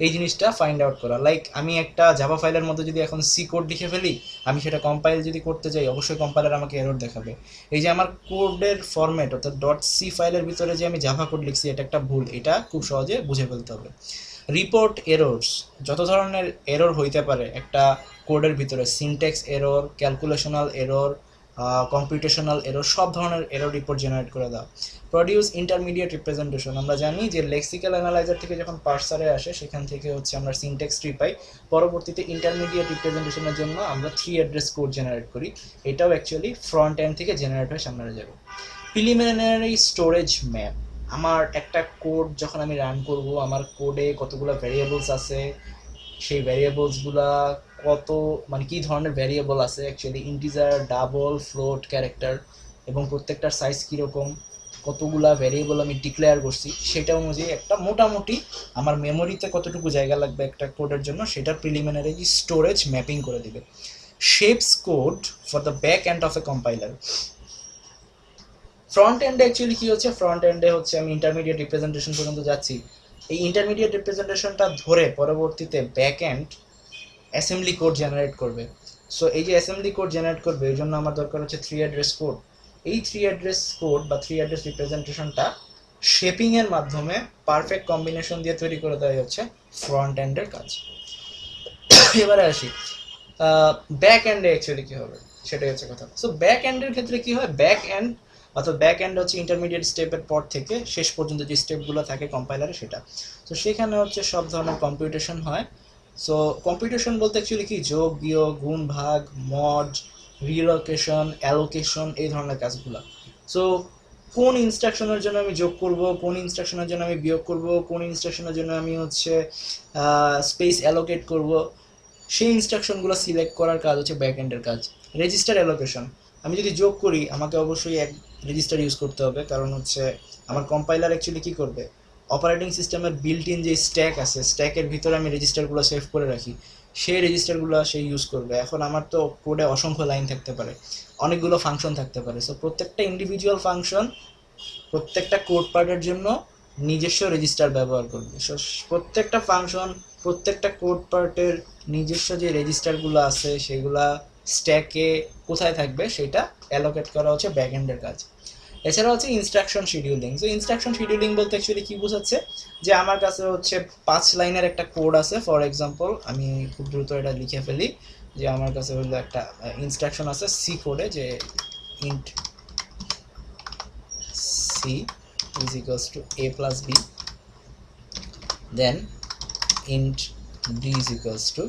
এই জিনিসটা ফাইন্ড আউট করা। লাইক আমি একটা জাভা ফাইলের মধ্যে যদি এখন সি কোড লিখে ফেলি, আমি সেটা কম্পাইল যদি করতে যাই অবশ্যই কম্পাইলার আমাকে এরর দেখাবে। এই যে আমার কোডের ফরম্যাট অর্থাৎ ডট সি ফাইলের ভিতরে যে আমি জাভা কোড লিখছি এটা একটা ভুল, এটা খুব সহজে বুঝে ফেলতে হবে। রিপোর্ট এরর্স, যত ধরনের এরর হইতে পারে একটা কোডের ভিতরে, syntax error, calculational error, computational error, সব ধরনের এরর রিপোর্ট জেনারেট করে দাও। প্রডিউস ইন্টারমিডিয়েট রিপ্রেজেন্টেশন, আমরা জানি যে লেক্সিক্যাল অ্যানালাইজার থেকে যখন পার্সারে আসে সেখান থেকে হচ্ছে আমরা সিনট্যাক্স ট্রি পাই, পরবর্তীতে ইন্টারমিডিয়েট রিপ্রেজেন্টেশনের জন্য আমরা 3 অ্যাড্রেস কোড জেনারেট করি, এটাও অ্যাকচুয়ালি ফ্রন্ট এন্ড থেকে জেনারেট হয়ে সামনে যাবে। প্রিলিমিনারি স্টোরেজ ম্যাপ, আমার একটা কোড যখন আমি রান করব, আমার কোডে কতগুলো ভ্যারিয়েবলস আছে, সেই ভ্যারিয়েবলসগুলা কত মানে কী ধরনের ভ্যারিয়েবল আছে, actually integer, double, float, character, এবং প্রত্যেকটার সাইজ কীরকম, কতগুলা ভ্যারিয়েবল আমি ডিক্লেয়ার করছি সেটা অনুযায়ী একটা মোটামুটি আমার মেমোরিতে কতটুকু জায়গা লাগবে একটা কোডের জন্য সেটার প্রিলিমিনারি স্টোরেজ ম্যাপিং করে দিবে। Shapes code for the back end of a compiler. Front এন্ডে অ্যাকচুয়ালি কী হচ্ছে, ফ্রন্ট এন্ডে হচ্ছে আমি ইন্টারমিডিয়েট রিপ্রেজেন্টেশন পর্যন্ত যাচ্ছি, এই ইন্টারমিডিয়েট রিপ্রেজেন্টেশনটা ধরে পরবর্তীতে back end assembly code generate করবে। সো এই যে অ্যাসেম্বলি কোড জেনারেট করবে এই জন্য আমার দরকার হচ্ছে 3 অ্যাড্রেস কোড। এই 3 অ্যাড্রেস কোড বা 3 অ্যাড্রেস রিপ্রেজেন্টেশনটা শেপিংয়ের মাধ্যমে পারফেক্ট কম্বিনেশন দিয়ে তৈরি করে দেওয়া হচ্ছে ফ্রন্ট এন্ডের কাজ। এবারে আসি ব্যাক এন্ডে অ্যাকচুয়ালি কী হবে সেটাই হচ্ছে কথা। সো ব্যাক এন্ডের ক্ষেত্রে কী হয়, ব্যাক এন্ড অর্থাৎ ব্যাক এন্ড হচ্ছে ইন্টারমিডিয়েট স্টেপের পর থেকে শেষ পর্যন্ত যে স্টেপগুলো থাকে কম্পাইলারে সেটা। তো সেখানে হচ্ছে সব ধরনের কম্পিউটেশন হয়। সো কম্পিউটেশন বলতে অ্যাকচুয়ালি কি, যোগ, বিয়োগ, গুণ, ভাগ, মড, রিলোকেশন, অ্যালোকেশন, এই ধরনের কাজগুলো। সো কোন ইনস্ট্রাকশনের জন্য আমি যোগ করব, কোন ইনস্ট্রাকশনের জন্য আমি বিয়োগ করব, কোন ইনস্ট্রাকশনের জন্য আমি হচ্ছে স্পেস অ্যালোকেট করব, সেই ইনস্ট্রাকশনগুলো সিলেক্ট করার কাজ হচ্ছে ব্যাক এন্ডের কাজ। রেজিস্টার অ্যালোকেশন, আমি যদি যোগ করি আমাকে অবশ্যই এক রেজিস্টার ইউজ করতে হবে, কারণ হচ্ছে আমার কম্পাইলার অ্যাকচুয়ালি কী করবে, অপারেটিং সিস্টেমের বিল্ট ইন যে স্ট্যাক আছে স্ট্যাকের ভিতরে আমি রেজিস্টারগুলো সেভ করে রাখি, সেই রেজিস্টারগুলো সে ইউজ করবে। এখন আমার তো কোডে অসংখ্য লাইন থাকতে পারে, অনেকগুলো ফাংশন থাকতে পারে, সো প্রত্যেকটা ইন্ডিভিজুয়াল ফাংশন প্রত্যেকটা কোড পার্টের জন্য নিজস্ব রেজিস্টার ব্যবহার করবে। সো প্রত্যেকটা ফাংশন প্রত্যেকটা কোড পার্টের নিজস্ব যে রেজিস্টারগুলো আছে সেগুলা স্ট্যাকে কোথায় থাকবে সেটা অ্যালোকেট করা হচ্ছে ব্যাক এন্ডের কাজ। এছাড়া হচ্ছে instruction scheduling. So instruction scheduling বলতে অ্যাকচুয়ালি কী বোঝাচ্ছে, যে আমার কাছে হচ্ছে 5 লাইনের একটা কোড আছে, ফর এক্সাম্পল আমি খুব দ্রুত এটা লিখে ফেলি, যে আমার কাছে হলো একটা ইনস্ট্রাকশন আছে সি কোডে, যে int C is equals to a plus b, then int b is equals to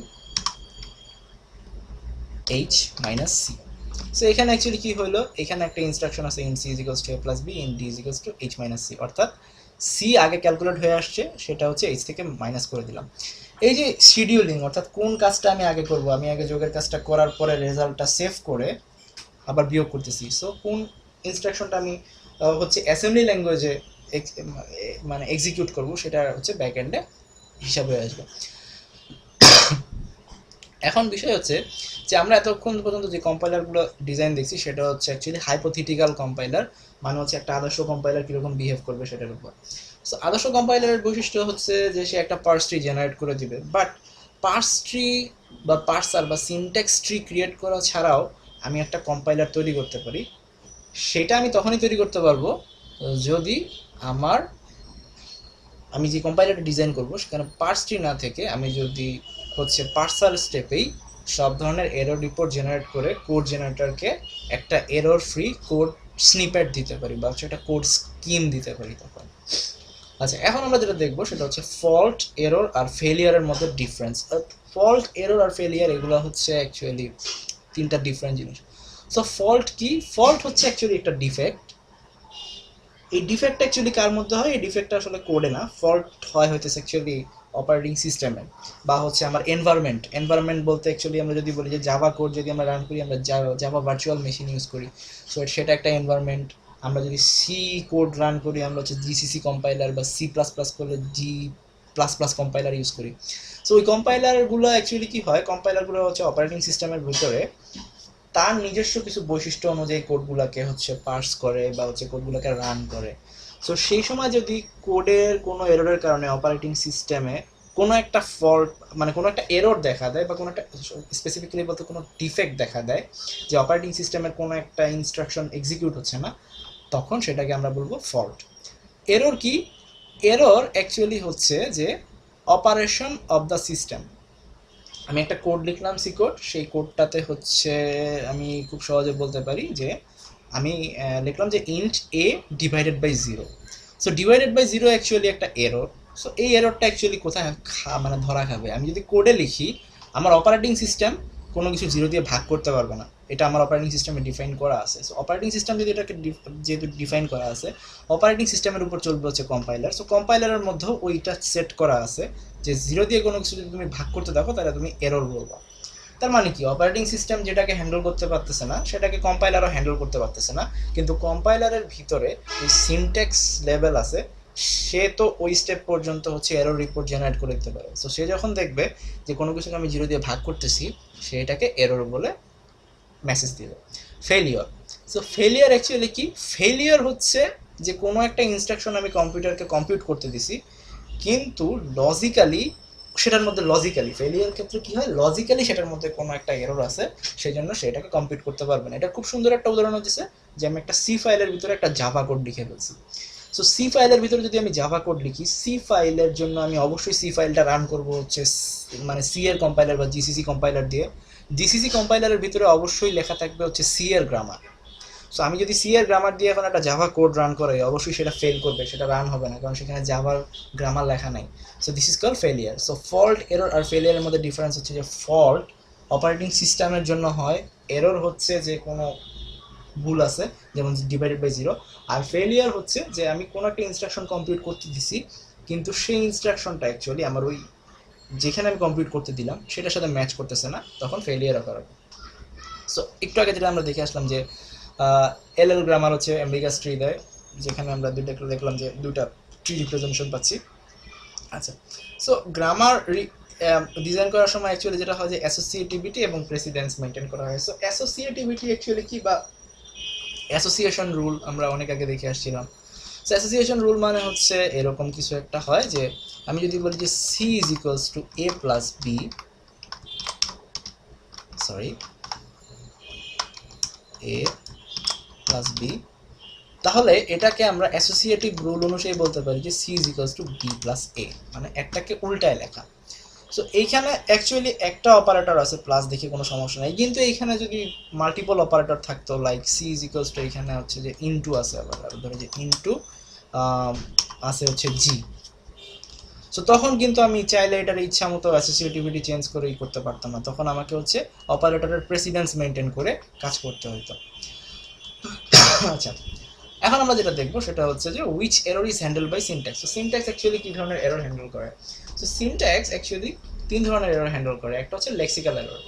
h minus c. So এখানে অ্যাকচুয়ালি কী হলো, এখানে একটা ইনস্ট্রাকশন আছে int c is equals to a plus b, int d is equals to h minus c, অর্থাৎ c আগে calculate হয়ে আসছে সেটা হচ্ছে h থেকে মাইনাস করে দিলাম। এই যে শিডিউলিং অর্থাৎ কোন কাজটা আমি আগে করব, আমি আগে যোগের কাজটা করার পরে রেজাল্টটা সেভ করে আবার বিয়োগ করতেছি। সো কোন ইনস্ট্রাকশনটা আমি হচ্ছে অ্যাসেম্বলি ল্যাঙ্গুয়েজে মানে এক্সিকিউট করব সেটা হচ্ছে ব্যাক এন্ডে হিসাবে আসবে। এখন বিষয় হচ্ছে যে আমরা এতক্ষণ পর্যন্ত যে কম্পাইলারগুলো ডিজাইন দেখছি সেটা হচ্ছে অ্যাকচুয়ালি হাইপোথেটিক্যাল কম্পাইলার, মানে হচ্ছে একটা আদর্শ কম্পাইলার কীরকম বিহেভ করবে সেটার উপর। সো আদর্শ কম্পাইলারের বৈশিষ্ট্য হচ্ছে যে সে একটা পার্স ট্রি জেনারেট করে দিবে, বাট পার্স ট্রি বা পার্সার বা সিনট্যাক্স ট্রি ক্রিয়েট করা ছাড়াও আমি একটা কম্পাইলার তৈরি করতে পারি। সেটা আমি তখনই তৈরি করতে পারবো যদি আমি যে কম্পাইলারটা ডিজাইন করবো সেখানে পার্স ট্রি না থেকে আমি যদি হচ্ছে পার্সার স্টেপেই সব ধরনের এরর রিপোর্ট জেনারেট করে কোড জেনারেটরকে একটা এরর ফ্রি কোড স্নিপেট দিতে পারি বা হচ্ছে একটা কোড স্কিম দিতে পারি তখন। আচ্ছা, এখন আমরা যেটা দেখবো সেটা হচ্ছে ফল্ট, এরর আর ফেলিয়ারের মধ্যে ডিফারেন্স। ফল্ট, এরর আর ফেলিয়ার এগুলো হচ্ছে অ্যাকচুয়ালি তিনটা ডিফারেন্ট জিনিস। সো ফল্ট কি? ফল্ট হচ্ছে অ্যাকচুয়ালি একটা ডিফেক্ট। এই ডিফেক্ট অ্যাকচুয়ালি কার মধ্যে হয়? এই ডিফেক্টটা আসলে কোডে না, ফল্ট হয় হইতেছে অ্যাকচুয়ালি অপারেটিং সিস্টেমে বা হচ্ছে আমার এনভায়রনমেন্ট বলতে অ্যাকচুয়ালি আমরা যদি বলি যে জাভা কোড যদি আমরা রান করি, আমরা জাভা ভার্চুয়াল মেশিন ইউজ করি, সো সেটা একটা এনভায়রনমেন্ট। আমরা যদি সি কোড রান করি আমরা হচ্ছে জিসিসি কম্পাইলার বা সি প্লাস প্লাস করলে G++ কম্পাইলার ইউজ করি। সো ওই কম্পাইলারগুলো অ্যাকচুয়ালি কি হয়, কম্পাইলারগুলো হচ্ছে অপারেটিং সিস্টেমের ভিতরে তার নিজস্ব কিছু বৈশিষ্ট্য অনুযায়ী কোডগুলোকে হচ্ছে পার্স করে বা হচ্ছে কোডগুলোকে রান করে। সো সেই সময় যদি কোডের কোনো এররের কারণে অপারেটিং সিস্টেমে কোনো একটা ফল্ট, মানে কোনো একটা এরর দেখা দেয় বা কোনো একটা স্পেসিফিক্যালি বলতে কোনো ডিফেক্ট দেখা দেয় যে অপারেটিং সিস্টেমের কোনো একটা ইনস্ট্রাকশন এক্সিকিউট হচ্ছে না, তখন সেটাকে আমরা বলবো ফল্ট। এরর কি? এরর অ্যাকচুয়ালি হচ্ছে যে অপারেশন অফ দ্য সিস্টেম। আমি একটা কোড লিখলাম, সি কোড, সেই কোডটাতে হচ্ছে আমি খুব সহজে বলতে পারি যে আমি লিখলাম যে int a divided by 0। So divided by 0 actually একটা এরর। সো এই এররটা অ্যাকচুয়ালি কোথায় মানে ধরা খাবে? আমি যদি কোডে লিখি আমার অপারেটিং সিস্টেম কোনো কিছু 0 দিয়ে ভাগ করতে পারবে না, এটা আমার অপারেটিং সিস্টেমে ডিফাইন করা আছে। সো অপারেটিং সিস্টেম যদি এটাকে যেহেতু ডিফাইন করা আছে, অপারেটিং সিস্টেমের উপর চলবে হচ্ছে কম্পাইলার। সো কম্পাইলারের মধ্যেও ওইটা সেট করা আছে যে 0 দিয়ে কোনো কিছু যদি তুমি ভাগ করতে দেখো তাহলে তুমি এরর বলবা। তার মানে কি, অপারেটিং সিস্টেম যেটাকে হ্যান্ডেল করতে পারতেছে না সেটাকে কম্পাইলারও হ্যান্ডেল করতে পারতেছে না, কিন্তু কম্পাইলারের ভিতরে যে সিনট্যাক্স লেভেল আছে সে তো ওই স্টেপ পর্যন্ত হচ্ছে এরর রিপোর্ট জেনারেট করে দিতে পারে। সো সে যখন দেখবে যে কোনো কিছুকে আমি 0 দিয়ে ভাগ করতেছি, সে এটাকে এরর বলে মেসেজ দিবে। ফেলিওর। সো ফেলিওর অ্যাকচুয়ালি কি? ফেলিওর হচ্ছে যে কোনো একটা ইনস্ট্রাকশন আমি কম্পিউটারকে কম্পিউট করতে দিছি, কিন্তু লজিক্যালি সেটার মধ্যে ফেলিয়ার ক্ষেত্রে কি হয়, লজিক্যালি সেটার মধ্যে কোনো একটা এরর আছে, সেই জন্য সেটাকে কমপ্লিট করতে পারবে না। এটা খুব সুন্দর একটা উদাহরণ হচ্ছে যে আমি একটা সি ফাইলের ভিতরে একটা জাভা কোড লিখে ফেলছি। সো সি ফাইলের ভিতরে যদি আমি জাভা কোড লিখি, সি ফাইলের জন্য আমি অবশ্যই সি ফাইলটা রান করব হচ্ছে মানে সি এর কম্পাইলার বা জিসিসি কম্পাইলার দিয়ে। জিসিসি কম্পাইলারের ভিতরে অবশ্যই লেখা থাকবে হচ্ছে সি এর গ্রামার। সো আমি যদি সি এর গ্রামার দিয়ে এখন একটা জাভা কোড রান করাই, অবশ্যই সেটা ফেল করবে, সেটা রান হবে না, কারণ সেখানে জাভার গ্রামার লেখা নাই। So this is call failure. So fault, error আর ফেলিয়ারের মধ্যে ডিফারেন্স হচ্ছে যে ফল্ট অপারেটিং সিস্টেমের জন্য হয়, এরর হচ্ছে যে কোনো ভুল আছে যেমন ডিভাইডেড বাই 0, আর ফেলিয়ার হচ্ছে যে আমি কোনো একটা ইনস্ট্রাকশন কমপ্লিট করতে দিছি কিন্তু সেই ইনস্ট্রাকশনটা অ্যাকচুয়ালি আমার ওই যেখানে আমি কমপ্লিট করতে দিলাম সেটার সাথে ম্যাচ করতেছে না, তখন ফেলিয়ার অকার হবে। সো একটু আগে যেটা আমরা দেখে আসলাম যে এলএল গ্রামার হচ্ছে অ্যাম্বিগাস ট্রি দেয়, যেখানে আমরা দেখলাম যে দুইটা ট্রি রিপ্রেজেন্টেশন পাচ্ছি। আচ্ছা, সো গ্রামার ডিজাইন করার সময় অ্যাকচুয়ালি যেটা হয় যে অ্যাসোসিয়েটিভিটি এবং প্রেসিডেন্স মেনটেন করা হয়। সো অ্যাসোসিয়েটিভিটি অ্যাকচুয়ালি কি, বা অ্যাসোসিয়েশন রুল আমরা অনেক আগে দেখে আসছিলাম। সো অ্যাসোসিয়েশন রুল মানে হচ্ছে এরকম কিছু একটা হয় যে আমি যদি বলি যে c is equals to a plus b, sorry a plus b, তাহলে এটাকে আমরা অ্যাসোসিয়েটিভ রুল অনুযায়ী বলতে পারি যে c is equals to b plus a, মানে একটাকে উল্টায় লেখা। সো এইখানে অ্যাকচুয়ালি একটা অপারেটর আছে প্লাস, দেখে কোনো সমস্যা নাই, কিন্তু এইখানে যদি মাল্টিপল অপারেটর থাকতো like C is equals to এখানে হচ্ছে যে ইনটু আছে, আবার ধরে যে ইনটু আছে হচ্ছে জি, সো তখন কিন্তু আমি চাইলে এটার ইচ্ছা মতো অ্যাসোসিয়েটিভিটি চেঞ্জ করেই করতে পারতাম না, তখন আমাকে হচ্ছে অপারেটরের প্রেসিডেন্স মেনটেন করে কাজ করতে হতো। আচ্ছা, এখন আমরা যেটা দেখবো সেটা হচ্ছে যে which error is handle by syntax. So syntax actually কী ধরনের এরর হ্যান্ডেল করে? সো সিনট্যাক্স অ্যাকচুয়ালি 3 ধরনের এরর হ্যান্ডেল করে। একটা হচ্ছে lexical error.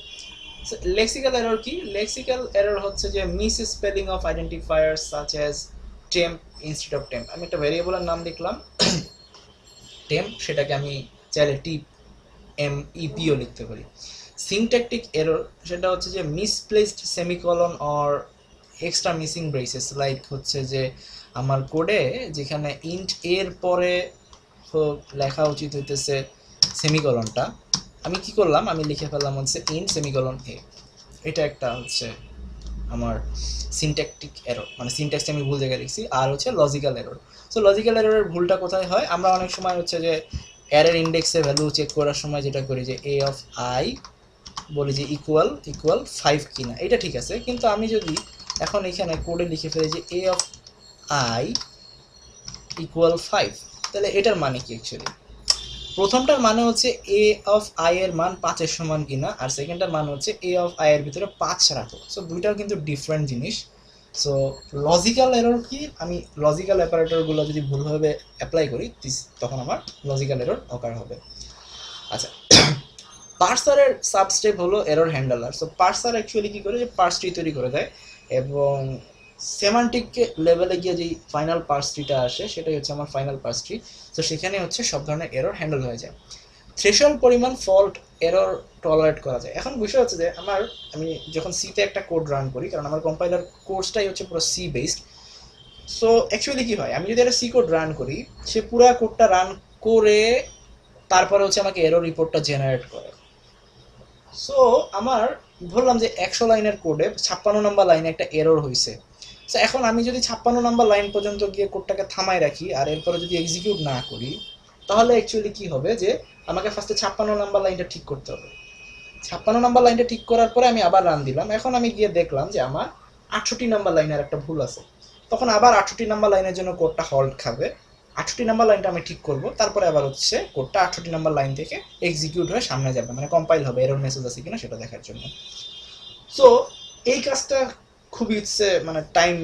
So lexical error কি? লেক্সিক্যাল এরর হচ্ছে যে miss spelling of identifier such as temp instead of temp. আমি একটা ভ্যারিয়েবলের নাম লিখলাম টেম্প, সেটাকে আমি চাইলে টি এম ইপিও লিখতে পারি। সিনট্যাকটিক এরর সেটা হচ্ছে যে misplaced semicolon or extra missing braces, like হচ্ছে যে আমার কোডে যেখানে ইন্ট এর পরে লেখা উচিত হইতেছে সেমিকলনটা, আমি কি করলাম, আমি লিখে ফেললাম হচ্ছে ইন্ট সেমিকলন এ। এটা একটা হচ্ছে আমার সিনট্যাকটিক এরর, মানে সিনট্যাক্সটা আমি ভুল জায়গায় লিখছি। আর হচ্ছে লজিক্যাল এরর। সো লজিক্যাল এররের ভুলটা কোথায় হয়, আমরা অনেক সময় হচ্ছে যে অ্যারের ইন্ডেক্সে ভ্যালু চেক করার সময় যেটা করি যে এ অফ আই বলি যে ইকুয়াল ইকুয়াল 5 কিনা, এটা ঠিক আছে, কিন্তু আমি যদি এখন এখানে কোডে লিখে ফেলি যে এ অফ আই ইকুয়াল 5, তাহলে এটার মানে কি অ্যাকচুয়ালি? প্রথমটার মানে হচ্ছে এ অফ আই এর মান 5 এর সমান কিনা, আর সেকেন্ডটার মানে হচ্ছে এ অফ আই এর ভিতরে 5 রাখো। সো দুইটাও কিন্তু ডিফারেন্ট জিনিস। সো লজিক্যাল এরর কি, আমি লজিক্যাল অপারেটরগুলো যদি ভুলভাবে অ্যাপ্লাই করি তখন আমার লজিক্যাল এরর অকার হবে। আচ্ছা, পার্সারের সাবস্টেপ হলো এরর হ্যান্ডলার। সো পার্সার অ্যাকচুয়ালি কি করে, যে পার্স ট্রি তৈরি করে দেয়, এবং সেমান্টিক লেভেলে গিয়ে যেই ফাইনাল পার্স ট্রিটা আসে সেটাই হচ্ছে আমার ফাইনাল পার্স ট্রি। তো সেখানে হচ্ছে সব ধরনের এরর হ্যান্ডেল হয়ে যায়। থ্রেশহোল্ড পরিমাণ ফল্ট এরর টলারেট করা যায়। এখন বিষয় হচ্ছে যে আমি যখন সিতে একটা কোড রান করি, কারণ আমার কম্পাইলার কোর্সটাই হচ্ছে পুরো সি বেসড। সো অ্যাকচুয়ালি কি হয়, আমি যদি একটা সি কোড রান করি, সে পুরো কোডটা রান করে তারপরে হচ্ছে আমাকে এরর রিপোর্টটা জেনারেট করে। সো আমার ধরলাম যে 100 লাইনের কোডে 56 নম্বর লাইনে একটা এরর হয়েছে। সো এখন আমি যদি 56 নম্বর লাইন পর্যন্ত গিয়ে কোডটাকে থামায় রাখি আর এরপরে যদি এক্সিকিউট না করি, তাহলে অ্যাকচুয়ালি কি হবে যে আমাকে ফার্স্টে 56 নম্বর লাইনটা ঠিক করতে হবে। 56 নম্বর লাইনটা ঠিক করার পরে আমি আবার রান দিলাম, এখন আমি গিয়ে দেখলাম যে আমার 68 নম্বর লাইনের একটা ভুল আছে। তখন আবার 68 নম্বর লাইনের জন্য কোডটা হল্ট খাবে, 68 নম্বর লাইনটা আমি ঠিক করব, তারপরে আবার হচ্ছে কোডটা 68 নম্বর লাইন থেকে এক্সিকিউট হয়ে সামনে যাবে, মানে কম্পাইল হবে, এরর মেসেজ আছে কিনা সেটা দেখার জন্য। সো এই কাজটা খুবই মানে টাইম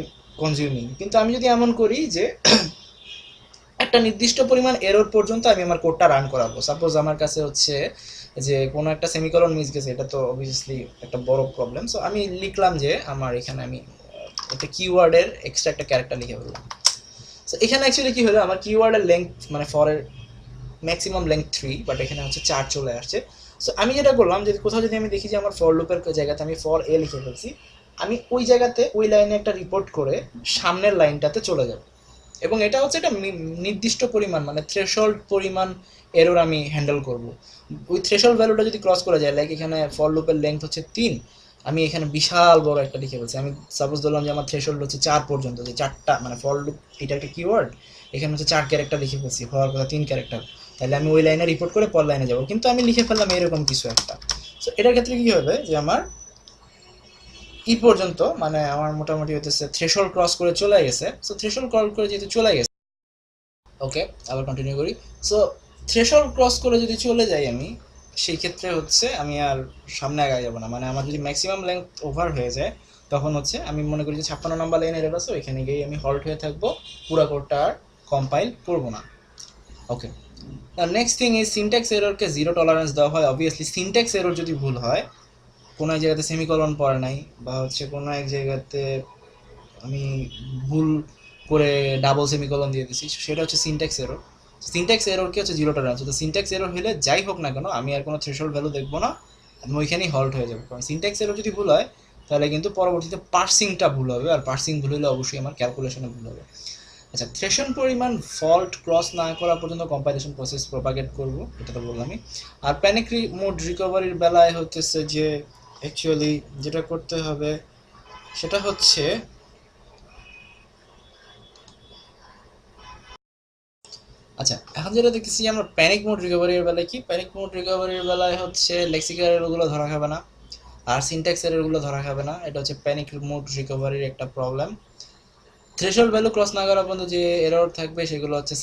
কনজিউমিং, কিন্তু আমি যদি এমন করি যে একটা নির্দিষ্ট পরিমাণ এরর পর্যন্ত আমি আমার কোডটা রান করাবো, সাপোজ আমার কাছে হচ্ছে যে কোনো একটা সেমিকলন মিস গেছে, এটা তো অবভিয়াসলি একটা বড় প্রবলেম। সো আমি লিখলাম যে আমার এখানে আমি একটা কিওয়ার্ডের এক্সট্রা একটা ক্যারেক্টার লিখে ফেললাম। সো এখানে অ্যাকচুয়ালি কি হলো, আমার কিওয়ার্ডের লেংথ মানে ফরের ম্যাক্সিমাম লেংথ 3, বাট এখানে হচ্ছে 4 চলে আসছে। সো আমি যেটা করলাম যে কোথাও যদি আমি দেখি যে আমার ফর লুপের জায়গাতে আমি ফর এ লিখে ফেলছি, আমি ওই জায়গাতে ওই লাইনে একটা রিপোর্ট করে সামনের লাইনটাতে চলে যাব, এবং এটা হচ্ছে একটা নির্দিষ্ট পরিমাণ মানে থ্রেশহোল্ড পরিমাণ এরর আমি হ্যান্ডেল করব। ওই থ্রেশহোল্ড ভ্যালুটা যদি ক্রস করে যায়, লাইক এখানে ফর লুপের লেংথ হচ্ছে 3, আমি এখানে বিশাল বড় একটা লিখে ফেলছি। আমি সাপোজ ধরলাম যে আমার থ্রেশহোল্ড হচ্ছে 4 পর্যন্ত, যে 4টা মানে ফর লুপ এটা একটা কিওয়ার্ড, এখানে হচ্ছে 4 ক্যারেক্টার লিখে ফেলছি, হওয়ার কথা 3 ক্যারেক্টার, তাহলে আমি ওই লাইনে রিপোর্ট করে পর লাইনে যাবো, কিন্তু আমি লিখে ফেললাম এরকম কিছু একটা। সো এটার ক্ষেত্রে কি হবে যে আমার পর্যন্ত মানে আমার মোটামুটি হইতেছে থ্রেশহোল্ড ক্রস করে চলে গেছে। সো থ্রেশহোল্ড ক্রস করে যেহেতু চলে গেছে, ওকে আবার কন্টিনিউ করি। সো থ্রেশহোল্ড ক্রস করে যদি চলে যাই আমি, সেই ক্ষেত্রে হচ্ছে আমি আর সামনে আগায় যাবো না, মানে আমার যদি ম্যাক্সিমাম লেংথ ওভার হয়ে যায় তখন হচ্ছে আমি মনে করি যে 56 নম্বর লাইনে এরর আছে, ওইখানে গিয়ে আমি হল্ট হয়ে থাকবো, পুরো কোডটা আর কম্পাইল করবো না। Okay, next thing is syntax এররকে জিরো টলারেন্স দেওয়া হয়। অবভিয়াসলি সিনট্যাক্স এরর যদি ভুল হয়, কোনো এক জায়গাতে সেমিকলন পড়ে নাই, বা হচ্ছে কোনো এক জায়গাতে আমি ভুল করে ডাবল সেমিকলন দিয়ে দিছি, সেটা হচ্ছে সিনট্যাক্স এরর। সিনট্যাক্স এররকে হচ্ছে জিরো টলারেন্স। তো সিনট্যাক্স এরর হলে যাই হোক না কেন আমি আর কোনো থ্রেশহোল্ড ভ্যালু দেখবো না, আমি ওইখানেই হল্ট হয়ে যাবো, কারণ সিনট্যাক্স এরর যদি ভুল হয় তাহলে কিন্তু পরবর্তীতে পার্সিংটা ভুল হবে, আর পার্সিং ভুল হলে অবশ্যই আমার ক্যালকুলেশনে ভুল হবে। আচ্ছা, থ্রেশহোল্ড পরিমাণ ফল্ট ক্রস না করা পর্যন্ত কম্পাইলেশন প্রসেস প্রপাগেট করব, এটা তো বললামই। আর প্যানিক মোড রিকভারির বেলায় হচ্ছে যে অ্যাকচুয়ালি যেটা করতে হবে সেটা হচ্ছে আচ্ছা, এখন যেটা দেখতেছি আমরা প্যানিক মোড রিকভারির বেলায় কি, প্যানিক মোড রিকভারির বেলায় হচ্ছে লেক্সিক্যাল এররগুলো ধরা খাবে না, আর সিনট্যাক্স এররগুলো ধরা খাবে না, এটা হচ্ছে প্যানিক মোড রিকভারির একটা প্রবলেম। থ্রেশহোল্ড ভ্যালু ক্রস না করা পর্যন্ত যে এরর থাকবে সেগুলো হচ্ছে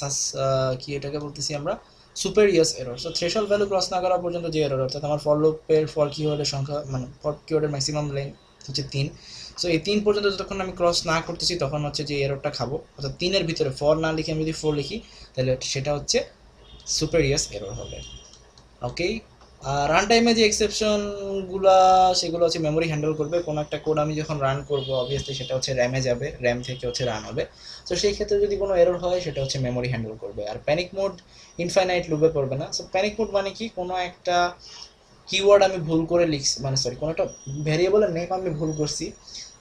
কি এটাকে বলতেছি আমরা spurious error. So threshold value cross না করার পর্যন্ত যে এরর, অর্থাৎ আমার ফর লুপের ফর কিওয়ার্ডের সংখ্যা মানে ফর কিওয়ার্ডের ম্যাক্সিমাম লেন্থ হচ্ছে 3। সো এই 3 পর্যন্ত যতক্ষণ আমি ক্রস না করতেছি তখন হচ্ছে যে এররটা খাবো, অর্থাৎ 3-এর ভিতরে ফর না লিখে আমি যদি 4 লিখি তাহলে সেটা হচ্ছে সুপেরিয়াস এরর হবে। ওকে, রান টাইমে যে এক্সেপশনগুলো সেগুলো হচ্ছে মেমোরি হ্যান্ডেল করবে। কোনো একটা কোড আমি যখন রান করবো অবভিয়াসলি সেটা হচ্ছে র্যামে যাবে, র্যাম থেকে হচ্ছে রান হবে। তো সেই ক্ষেত্রে যদি কোনো এরর হয় সেটা হচ্ছে মেমোরি হ্যান্ডেল করবে। আর প্যানিক মোড ইনফাইনাইট লুপে পড়বে না। সো প্যানিক মোড মানে কি, কোনো একটা কিওয়ার্ড আমি ভুল করে লিখছি, মানে সরি কোনো একটা ভ্যারিয়েবলের নেম আমি ভুল করছি,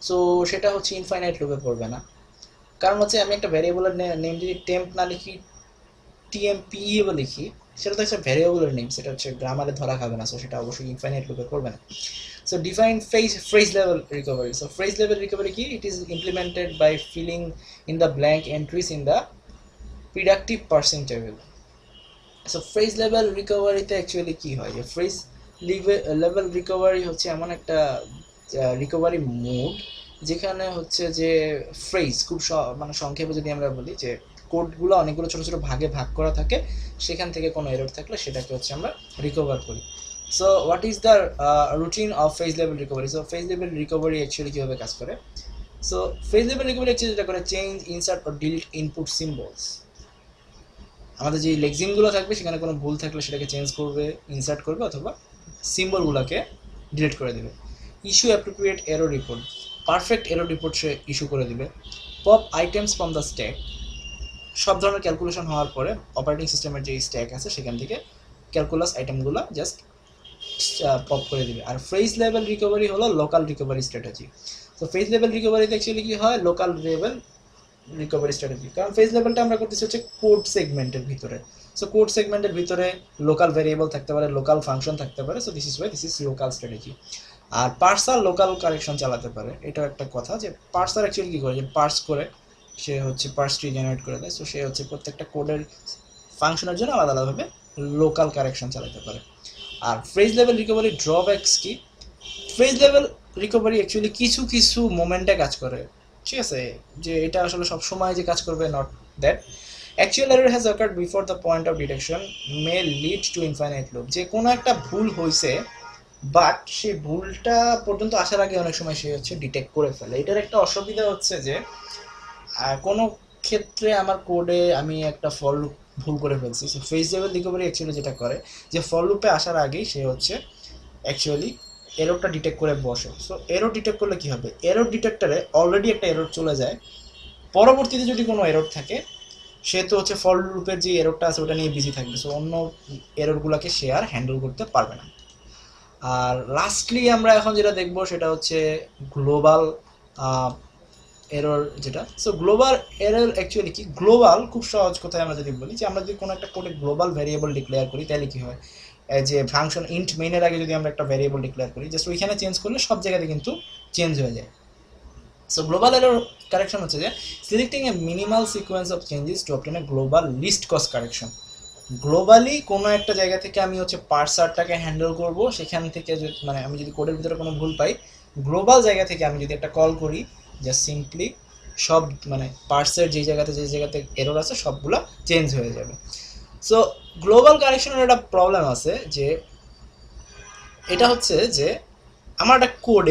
সো সেটা হচ্ছে ইনফাইনাইট লুপে পড়বে না। কারণ হচ্ছে আমি একটা ভ্যারিয়েবলের নেম যদি টেম্প না লিখি, টিএমপিইও লিখি, সেটা তো একটা ভ্যারিয়েবলের নেম, সেটা হচ্ছে গ্রামারে ধরা খাবে না, সো সেটা অবশ্যই ইনফাইনাইট লুপে পড়বে না। So define phrase level recovery. So phrase level recovery key, it is implemented by filling in the blank entries in the predictive parsing table. So phrase level recovery তে অ্যাকচুয়ালি কি হয়, যে phrase level recovery হচ্ছে এমন একটা recovery mode যেখানে হচ্ছে যে ফ্রেজ খুব মানে সংক্ষেপে যদি আমরা বলি যে কোডগুলো অনেকগুলো ছোট ছোট ভাগে ভাগ করা থাকে, সেখান থেকে কোনো এরর থাকলে সেটাকে হচ্ছে আমরা রিকভার করি। So what is the routine of phase level recovery? So phase level recovery actually কীভাবে কাজ করে? So phase level recovery actually যেটা করে, change, insert or delete input symbols. আমাদের যে লেক্সিনগুলো থাকবে সেখানে কোনো ভুল থাকলে সেটাকে চেঞ্জ করবে, ইনসার্ট করবে, অথবা সিম্বলগুলোকে ডিলিট করে দেবে। Issue appropriate error report, perfect error report সে ইস্যু করে দেবে। Pop items from the stack, সব ধরনের ক্যালকুলেশন হওয়ার পরে অপারেটিং সিস্টেমের যে স্ট্যাক আছে সেখান থেকে ক্যালকুলাস আইটেমগুলো জাস্ট পপ করে দিবে। আর ফেজ লেভেল রিকভারি হলো লোকাল রিকভারি স্ট্র্যাটেজি। তো ফেজ লেভেল রিকভারিতে অ্যাকচুয়ালি কি হয়, লোকাল লেভেল রিকভারি স্ট্র্যাটেজি, কারণ ফেজ লেভেলটা আমরা করতেছি হচ্ছে কোড সেগমেন্টের ভিতরে। সো কোড সেগমেন্টের ভিতরে লোকাল ভ্যারিয়েবল থাকতে পারে, লোকাল ফাংশন থাকতে পারে, so this is local strategy. আর পার্সার লোকাল কারেকশন চালাতে পারে, এটাও একটা কথা, যে পার্সার অ্যাকচুয়ালি কী করে, যে পার্স করে সে হচ্ছে পার্স ট্রি জেনারেট করে দেয়, সো সে হচ্ছে প্রত্যেকটা কোডের ফাংশনের জন্য আলাদা আলাদাভাবে লোকাল কারেকশন চালাতে পারে। আর ফ্রেজ লেভেল রিকভারি ড্রব্যাকস কি? ফ্রেজ লেভেল রিকভারি অ্যাকচুয়ালি কিছু কিছু মোমেন্টে কাজ করে, ঠিক আছে, যে এটা আসলে সব সময় যে কাজ করবে not that. Actual error has occurred before the point of detection may lead to infinite loop, যে কোনো একটা ভুল হয়েছে বাট সেই ভুলটা পর্যন্ত আসার আগে অনেক সময় সে হচ্ছে ডিটেক্ট করে ফেলে। এটার একটা অসুবিধা হচ্ছে যে কোনো ক্ষেত্রে আমার কোডে আমি একটা ফল লুপ ভুল করে ফেলছি, so phase level recovery actually যেটা করে, যে ফল লুপে আসার আগেই সে হচ্ছে অ্যাকচুয়ালি এররটা ডিটেক্ট করে বসে। সো এরর ডিটেক্ট করলে কী হবে, এরর ডিটেক্টরে অলরেডি একটা এরর চলে যায়, পরবর্তীতে যদি কোনো এরর থাকে সে তো হচ্ছে ফল লুপের যে এররটা আছে ওটা নিয়ে বিজি থাকবে, সো অন্য এররগুলোকে সে আর হ্যান্ডেল করতে পারবে না। আর লাস্টলি আমরা এখন যেটা দেখবো সেটা হচ্ছে গ্লোবাল এরর যেটা। সো গ্লোবাল এরর অ্যাকচুয়ালি কি, গ্লোবাল খুব সহজ কথায় আমরা যদি বলি, যে আমরা যদি কোনো একটা কোডে গ্লোবাল ভ্যারিয়েবল ডিক্লেয়ার করি তাহলে কী হয়, যে ফাংশন ইন্ট মেইনের আগে যদি আমরা একটা ভ্যারিয়েবল ডিক্লেয়ার করি, জাস্ট ওইখানে চেঞ্জ করলে সব জায়গাতে কিন্তু চেঞ্জ হয়ে যায়। সো গ্লোবাল এরর কারেকশন হচ্ছে যে selecting a minimal sequence of changes to obtain a global least cost correction. Globally কোনো একটা জায়গা থেকে আমি হচ্ছে পার্সারটাকে হ্যান্ডেল করব, সেখান থেকে মানে আমি যদি কোডের ভিতরে কোনো ভুল পাই, গ্লোবাল জায়গা থেকে আমি যদি একটা কল করি, জাস্ট সিম্পলি সব মানে পার্সের যে জায়গাতে এরর আছে সবগুলো চেঞ্জ হয়ে যাবে। সো গ্লোবাল কারেকশনের একটা প্রবলেম আছে, যে এটা হচ্ছে যে আমার একটা কোড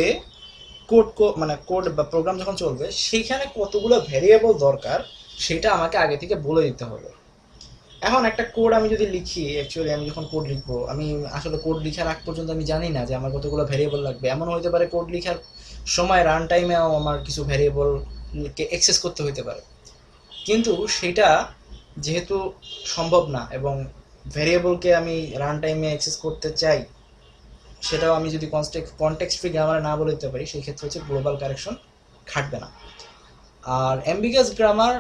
মানে কোড বা প্রোগ্রাম যখন চলবে সেইখানে কতগুলো ভ্যারিয়েবল দরকার সেটা আমাকে আগে থেকে বলে দিতে হবে। এখন একটা কোড আমি যদি লিখি, অ্যাকচুয়ালি আমি যখন কোড লিখবো, আমি আসলে কোড লিখার আগ পর্যন্ত আমি জানি না যে আমার কতগুলো ভ্যারিয়েবল লাগবে। এমন হতে পারে কোড লিখার সময় রান টাইমেও আমার কিছু ভ্যারিয়েবলকে অ্যাক্সেস করতে হতে পারে, কিন্তু সেটা যেহেতু সম্ভব না এবং ভ্যারিয়েবলকে আমি রান টাইমে অ্যাক্সেস করতে চাই, সেটাও আমি যদি কনটেক্সট ফ্রি গ্রামারে না বলে দিতে পারি, সেই ক্ষেত্রে হচ্ছে গ্লোবাল কারেকশন খাটবে না। আর অ্যাম্বিগাস গ্রামার,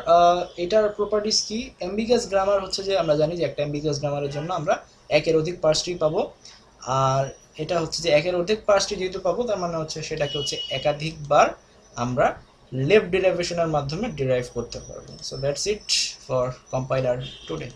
এটার প্রপার্টিস কি? অ্যাম্বিগাস গ্রামার হচ্ছে যে আমরা জানি যে একটা অ্যাম্বিগাস গ্রামারের জন্য আমরা একের অধিক পার্স ট্রি পাবো, আর এটা হচ্ছে যে একের অধিক পার্স ট্রি যেহেতু পাবো তার মানে হচ্ছে সেটাকে হচ্ছে একাধিকবার আমরা লেফট ডেরিভেশনের মাধ্যমে ডিরাইভ করতে পারবো। So that's it for compiler today.